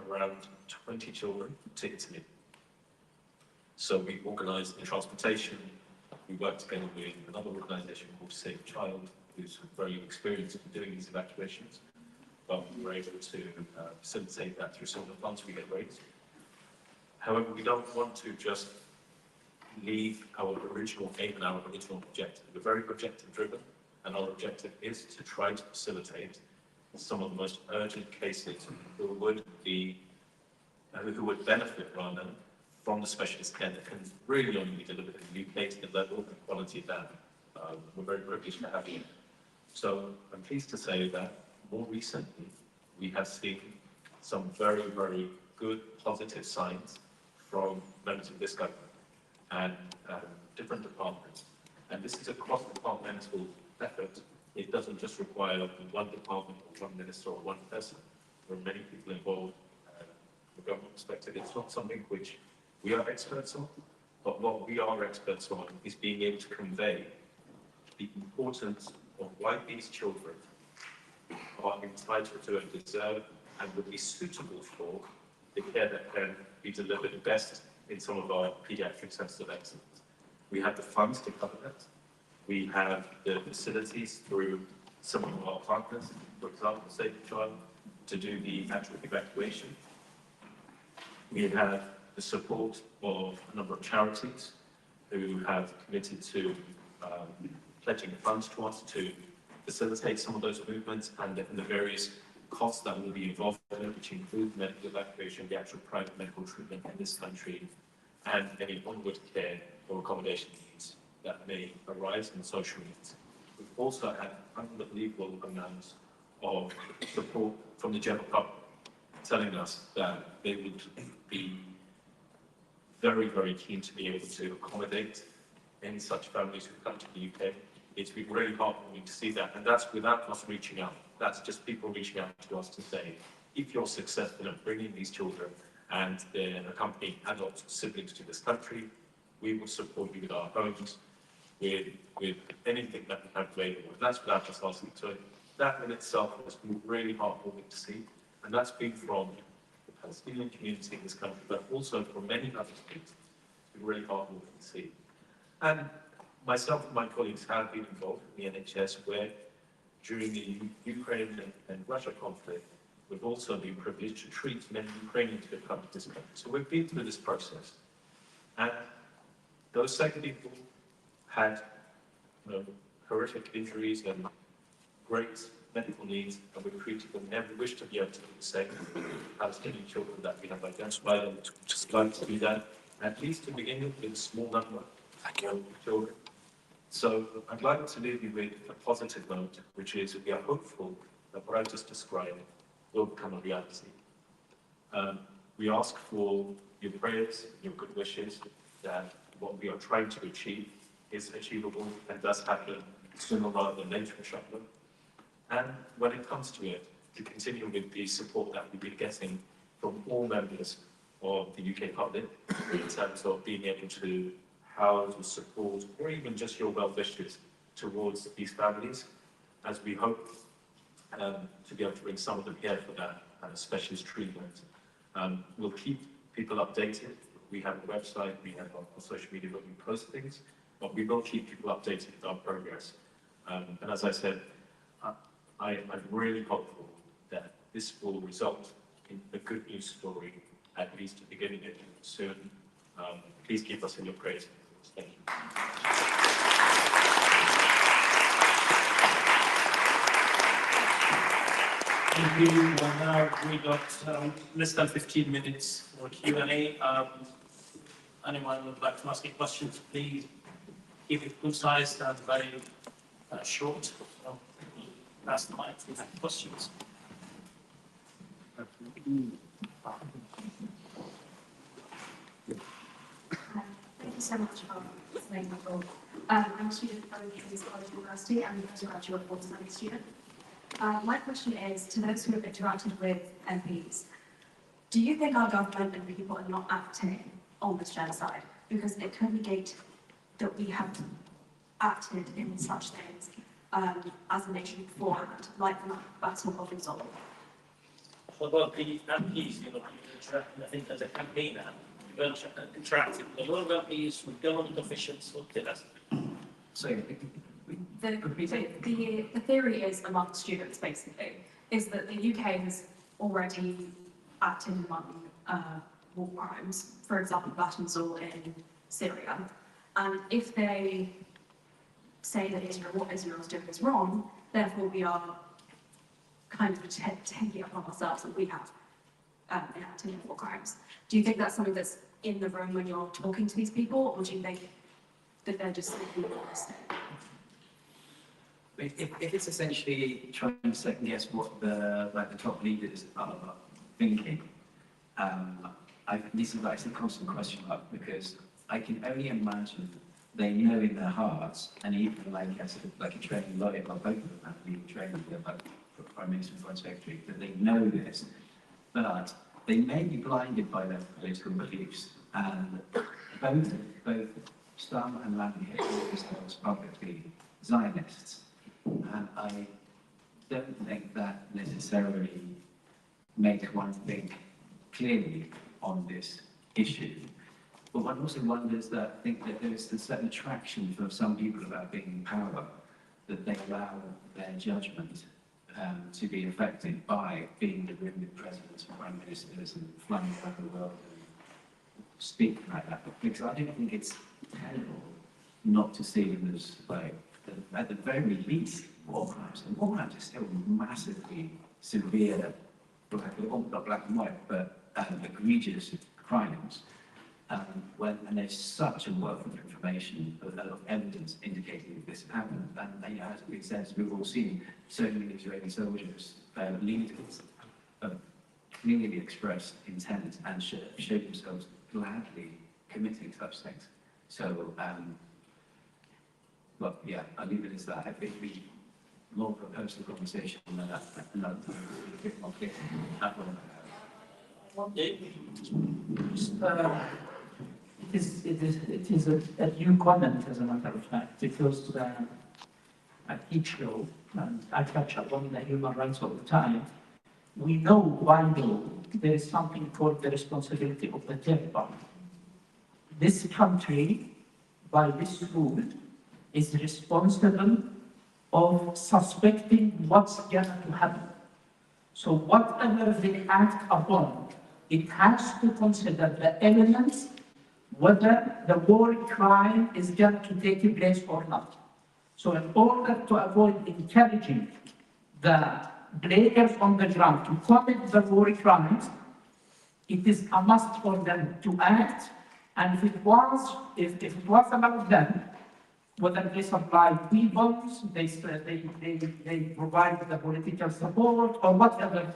around 20 children to Italy. So we organised the transportation. We worked together with another organisation called Save Child, who's very experienced in doing these evacuations. But we were able to facilitate that through some of the funds we get raised. However, we don't want to just leave our original aim and our original objective. We're very objective driven, and our objective is to try to facilitate some of the most urgent cases who would benefit rather from the specialist care that can really only be delivered in the UK to the level and quality that we're very privileged to have here. So I'm pleased to say that more recently we have seen some very, very good positive signs from members of this government and different departments. And this is a cross-departmental effort. It doesn't just require one department or one minister or one person. There are many people involved. From a government perspective, it's not something which we are experts on, but what we are experts on is being able to convey the importance of why these children are entitled to and deserve and would be suitable for the care that can be delivered best in some of our paediatric centres of excellence. We have the funds to cover that. We have the facilities through some of our partners, for example, Save the Child, to do the actual evacuation. We have the support of a number of charities who have committed to pledging funds to us to facilitate some of those movements and the various costs that will be involved in it, which include medical evacuation, the actual private medical treatment in this country, and any onward care or accommodation needs that may arise in social needs. We've also had unbelievable amounts of support from the general public, telling us that they would be very, very keen to be able to accommodate any such families who come to the UK. It's been really heartwarming to see that, and that's without us reaching out. That's just people reaching out to us to say, if you're successful in bringing these children and their accompanying adult siblings to this country, we will support you with our homes, with anything that we have available. And that's without us asking. So that in itself has been really heartwarming to see, and that's been from the Palestinian community in this country, but also from many other states. It's been really heartwarming to see. And myself and my colleagues have been involved in the NHS where during the Ukraine and Russia conflict, we've also been privileged to treat many Ukrainians who have come to this country. So we've been through this process. And those same people had horrific injuries and great medical needs, and we've treated them, and we wish to be able to do the same with Palestinian children that we have identified, and just like to do that, at least to begin with a small number of children. So I'd like to leave you with a positive note, which is we are hopeful that what I've just described will become a reality. We ask for your prayers, your good wishes, that what we are trying to achieve is achievable and does happen sooner rather than later, inshallah. And when it comes to it, to continue with the support that we've been getting from all members of the UK public in terms of being able to house or support, or even just your well wishes towards these families, as we hope to be able to bring some of them here for that specialist treatment. We'll keep people updated. We have a website, we have our social media where we post things, but we will keep people updated with our progress. And as I said, I'm really hopeful that this will result in a good news story, at least at the beginning of it soon. Please keep us in your prayers. Thank you. Thank you. Well, now we got less than 15 minutes for Q&A. Anyone would like to ask any questions, please keep it concise and very short. So, pass the mic if you have questions. Thank you so much for explaining the role. I'm a student from King's College University. I'm a postgraduate water studies student. My question is, to those who have interacted with MPs, do you think our government and people are not acting on this genocide? Because it can negate that we have acted in such things as a nation beforehand, like the Battle of Resolve. What about the MPs, I think as a campaigner, you've interacted with a lot of MPs, with government officials, what did that? So, The theory is among students, basically, is that the UK has already acted among war crimes, for example, battles in Syria. And if they say that what Israel is doing is wrong, therefore we are kind of taking it upon ourselves that we have enacted war crimes. Do you think that's something that's in the room when you're talking to these people, or do you think that they're just simply honest? if it's essentially trying to second guess what the top leaders are thinking, this is a constant question mark, because I can only imagine they know in their hearts, and even like a trained lawyer, like both of them have been trained like Prime Minister and Foreign Secretary, that they know this, but they may be blinded by their political beliefs, and both some and Landon hit themselves publicly Zionists. And I don't think that necessarily makes one think clearly on this issue. But one also wonders that I think that there is a certain attraction for some people about being in power, that they allow their judgment to be affected by being the room with presidents and prime ministers and flying around the world and speak like that, because I don't think it's terrible not to see them as, like, at the very least, war crimes. And war crimes are still massively severe, not black and white, but egregious crimes. And there's such a wealth of information, a lot of evidence indicating that this happened. And you know, as it says, we've all seen so many Israeli soldiers, leaders, clearly expressed intent and show themselves gladly committing such things. So, well, yeah, I'll leave it as that. I think we more of a personal conversation than that. Another time, a bit more clear. It is a new comment, as a matter of fact, because at each show, and I touch upon the human rights all the time, we know by law there is something called the responsibility of the third party. This country, by this rule, is responsible of suspecting what's going to happen. So whatever they act upon, it has to consider the elements whether the war crime is going to take place or not. So in order to avoid encouraging the players on the ground to commit the war crimes, it is a must for them to act. And if it was about them, whether they supply weapons, they provide the political support or whatever,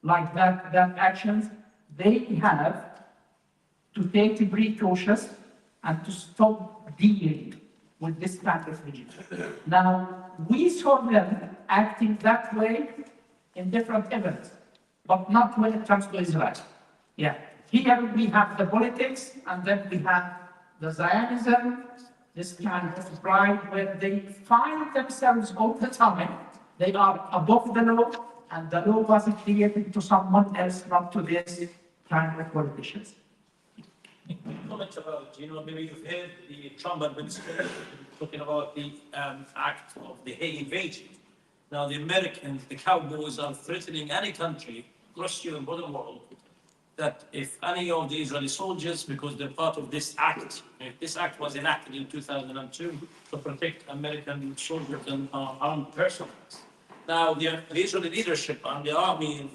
like that actions, they have to take precautions and to stop dealing with this kind of regime. Now, we saw them acting that way in different events, but not when it comes to Israel. Yeah, here we have the politics, and then we have the Zionism, this kind of pride where they find themselves all the time. They are above the law, and the law was created to someone else, not to this kind of politicians. Comment about, maybe you've heard the Trump administration talking about the act of the Hay invasion. Now, the Americans, the cowboys, are threatening any country across the modern world that if any of the Israeli soldiers, because they're part of this act, if this act was enacted in 2002 to protect American soldiers and armed personnel. Now, the Israeli leadership and the army and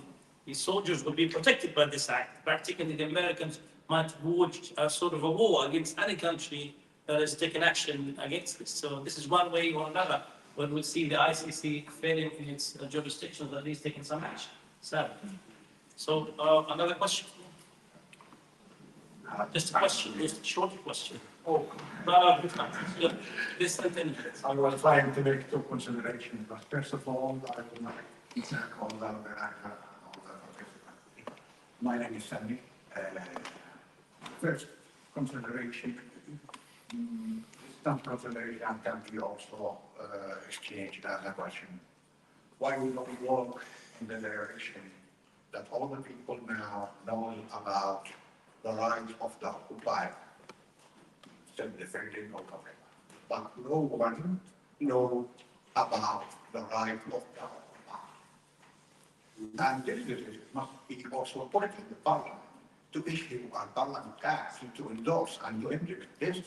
the soldiers will be protected by this act. Practically, the Americans might wage a sort of a war against any country that has taken action against this. So this is one way or another when we see the ICC failing in its jurisdiction, at least taking some action. So another question. Just a question, just a short question. Oh, This sentence. I was trying to make two considerations, but first of all, I would like to call out my name is Sandy. First consideration, some consideration can be also exchanged as a question. Why we don't work in the direction that all the people now know about the rights of the occupied, self-defending or whatever. But no one knows about the right of the occupied. And this must be also put in the parliament to issue a parliament act to endorse and to implement this,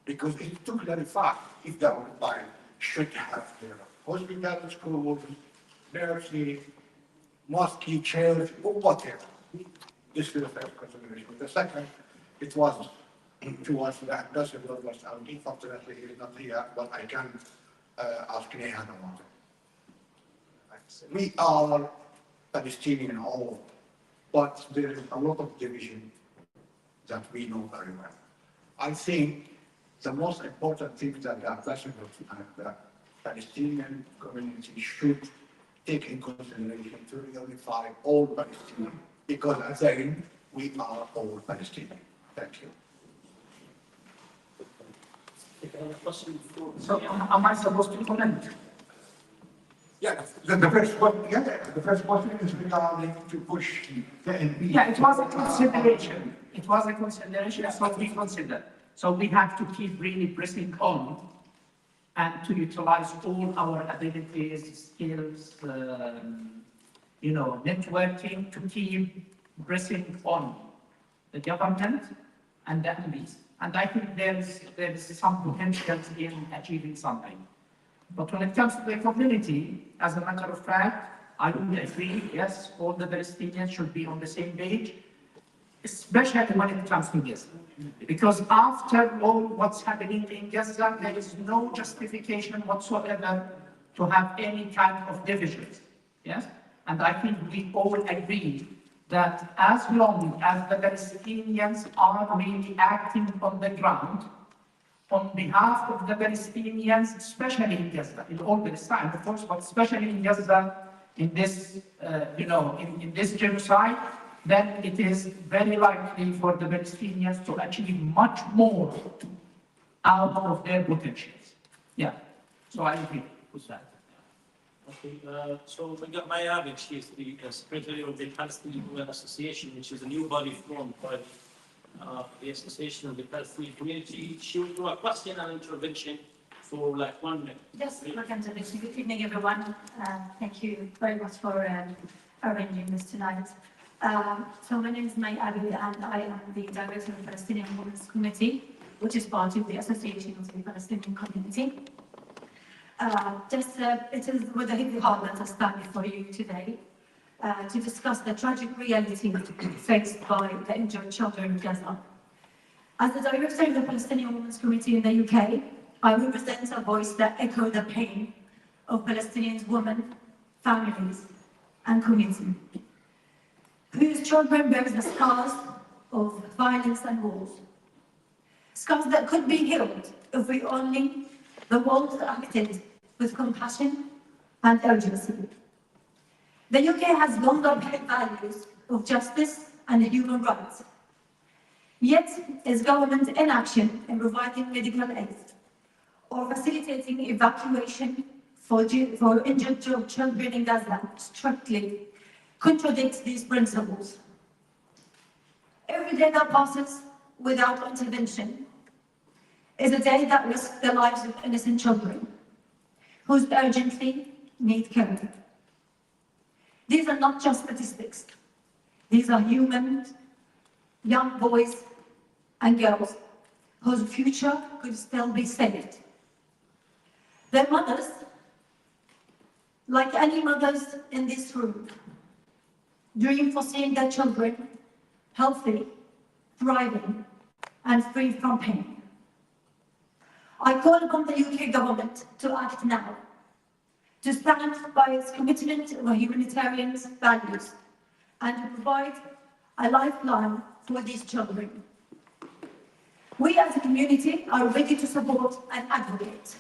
because it's to clarify if the occupied should have their hospital, schools, nursing, mosque, church, or whatever. This is the first consideration. The second, it was the ambassador was unfortunately he is not here, but I can ask Nehan about it. We are Palestinian all, but there is a lot of division that we know very well. I think the most important thing that the ambassador and the Palestinian community should take in consideration to reunify all Palestinians, because at the end, we are all Palestinian. Thank you. So am I supposed to comment? Yeah, the first one, the first question is regarding to push the NP. Yeah, it was a consideration. It was a consideration, that's what we considered. So we have to keep really pressing on and to utilize all our abilities, skills, networking to keep pressing on the government and the enemies. And I think there's some potential in achieving something. But when it comes to the community, as a matter of fact, I would agree, yes, all the Palestinians should be on the same page, especially when it comes to Gaza. Because after all what's happening in Gaza, there is no justification whatsoever to have any kind of divisions. Yes? And I think we all agree that as long as the Palestinians are really acting on the ground, on behalf of the Palestinians, especially in Gaza, in all Palestine, of course, but especially in Gaza, in this, in this genocide, then it is very likely for the Palestinians to achieve much more out of their potentials. Yeah, so I agree with that. Okay, so we got Maya, she's the secretary of the Palestinian Women Association, which is a new body formed by the Association of the Palestinian Community. She will do a question and intervention for like 1 minute. Yes, intervention. Good evening, everyone. Thank you very much for arranging this tonight. So my name is Maya Abi, and I am the director of the Palestinian Women's Committee, which is part of the Association of the Palestinian Community. It is with a heavy heart that I stand before you today to discuss the tragic reality faced by the injured children in Gaza. As the director of the Palestinian Women's Committee in the UK, I represent a voice that echoes the pain of Palestinian women, families, and community, whose children bear the scars of violence and wars. Scars that could be healed if we only the world acted with compassion and urgency. The UK has long upheld values of justice and human rights. Yet, is government inaction in providing medical aid or facilitating evacuation for injured children in Gaza strictly contradicts these principles. Every day that passes without intervention is a day that risks the lives of innocent children who urgently need care. These are not just statistics. These are human, young boys and girls whose future could still be saved. Their mothers, like any mothers in this room, dream for seeing their children healthy, thriving, and free from pain. I call upon the UK government to act now, to stand by its commitment to humanitarian values, and to provide a lifeline for these children. We as a community are ready to support and advocate,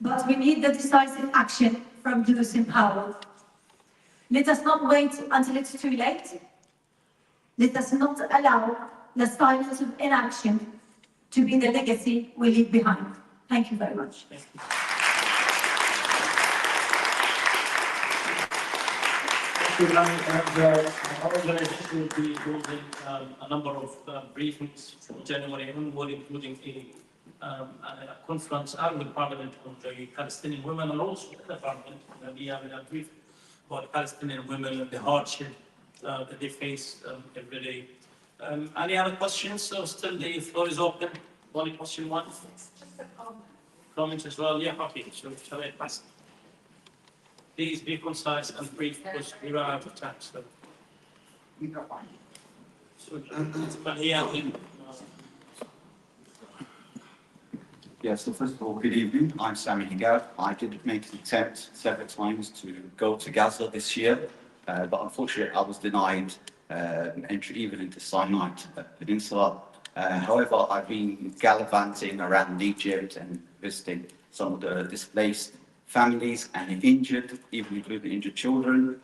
but we need the decisive action from those in power. Let us not wait until it's too late. Let us not allow the silence of inaction to be the legacy we leave behind. Thank you very much. Thank you. Our organization will be holding a number of briefings from January onward, including a conference out in the Parliament on the Palestinian women, and also in the Parliament. We have a brief about Palestinian women and the hardship that they face every day. Any other questions? So still the floor is open. Only question one. Comments as well? Yeah, okay. So shall I pass? Please be concise and brief because we are out of time. So Yeah, so first of all, good evening. I'm Sami Higab. I did make an attempt several times to go to Gaza this year, but unfortunately I was denied entry even into Sinai Peninsula. However, I've been gallivanting around Egypt and visiting some of the displaced families and injured, even including injured children,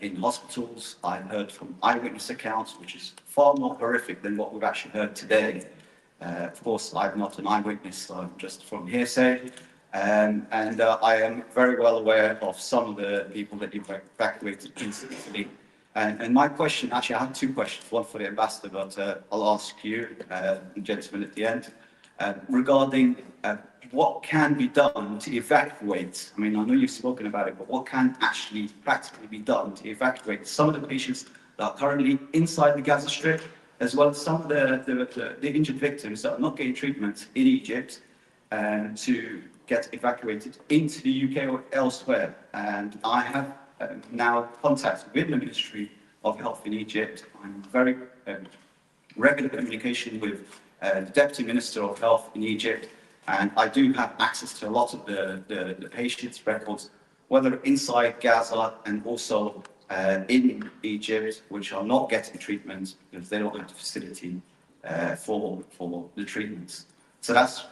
in hospitals. I've heard from eyewitness accounts, which is far more horrific than what we've actually heard today. Of course, I'm not an eyewitness, so I'm just from hearsay. I am very well aware of some of the people that evacuated instantly. And my question, actually, I have two questions, one for the ambassador, but I'll ask you, gentlemen, at the end, regarding what can be done to evacuate. I mean, I know you've spoken about it, but what can actually practically be done to evacuate some of the patients that are currently inside the Gaza Strip as well as some of the injured victims that are not getting treatment in Egypt to get evacuated into the UK or elsewhere. And I have now contact with the Ministry of Health in Egypt. I'm very regular communication with the Deputy Minister of Health in Egypt, and I do have access to a lot of the patients' records, whether inside Gaza and also in Egypt, which are not getting treatment because they don't have the facility for the treatments. So that's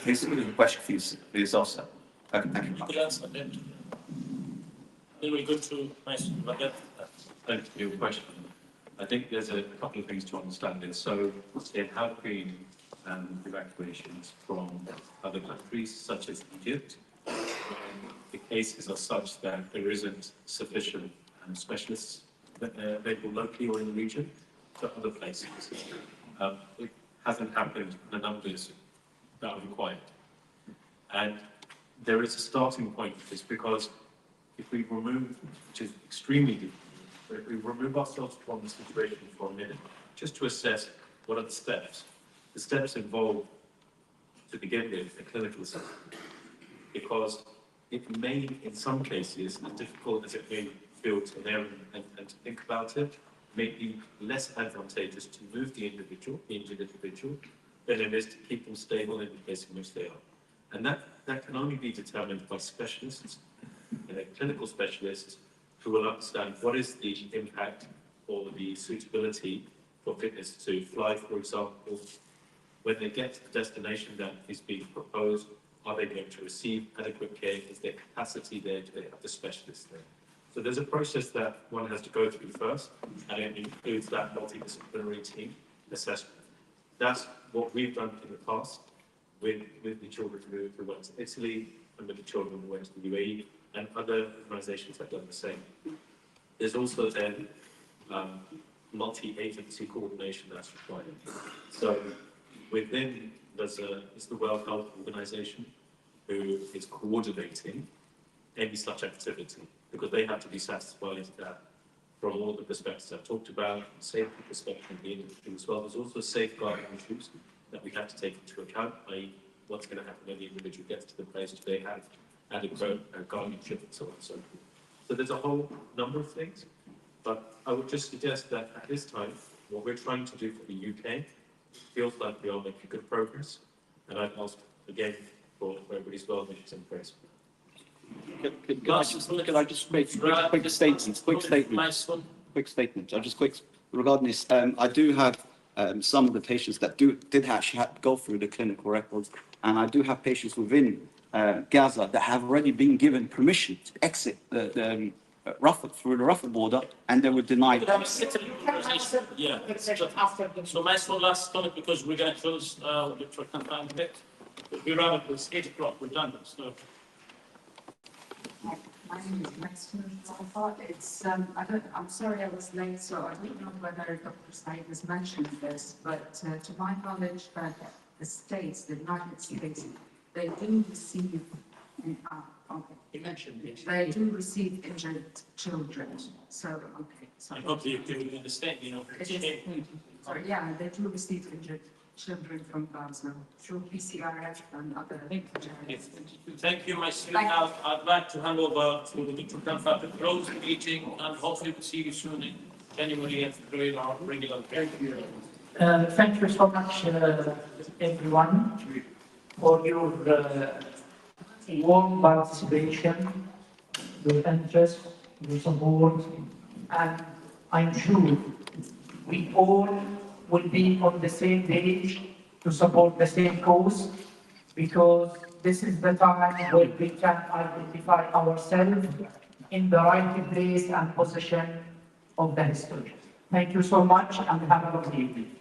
basically the question for yourself, sir. Okay, thank you very much. Then we go to Bagat. Thank you for your question. I think there's a couple of things to understand here. So there have been evacuations from other countries, such as Egypt. The cases are such that there isn't sufficient specialists available locally or in the region to other places. It hasn't happened in the numbers that are required. And there is a starting point for this, because if we remove, which is extremely difficult, but if we remove ourselves from the situation for a minute, just to assess what are the steps involved to begin with a clinical assessment, because it may, in some cases, as difficult as it may feel to them and to think about it, may be less advantageous to move the injured individual than it is to keep them stable in the place in which they are. And that can only be determined by specialists, clinical specialists, who will understand what is the impact or the suitability for fitness to fly, for example. When they get to the destination that is being proposed, are they going to receive adequate care? Is there capacity there? Do they have the specialists there? So there's a process that one has to go through first, and it includes that multidisciplinary team assessment. That's what we've done in the past with the children who went to Italy, and with the children who went to the UAE, and other organizations have done the same. There's also then multi-agency coordination that's required. So within, is the World Health Organization who is coordinating any such activity, because they have to be satisfied that from all the perspectives I've talked about, safety perspective of the individual as well, there's also safeguarding issues that we have to take into account, i.e. what's going to happen when the individual gets to the place. Do they have adequate guardianship and so on and so forth. So there's a whole number of things, but I would just suggest that at this time, what we're trying to do for the UK feels like we are making good progress, and I'd ask again for everybody's well-wishes and prayers. Can I just make quick statements? Regarding this. I do have some of the patients that did actually have to go through the clinical records, and I do have patients within Gaza that have already been given permission to exit the Rafah, through the Rafah border, and they were denied. Yeah. So my last comment, because we're going to close the campaign a bit. We're around, it's 8 o'clock, we're done. So. My name is Maxine Alpha. I'm sorry I was late, so I don't know whether Dr. Said has mentioned this, but to my knowledge, the States, the United States, they do receive, they do receive injured children. So, okay. So I hope you understand, sorry, yeah, they do receive injured children from Gaza through PCRF and other. Thank you, my student. Now, I'd like to hand over to the Dr. Kanfa to close the meeting, and hopefully we'll see you soon in January and February, our regular. Thank you so much, everyone, for your warm participation, your interest, your support, and I'm sure we all will be on the same page to support the same cause, because this is the time where we can identify ourselves in the right place and position of the history. Thank you so much, and have a lovely evening.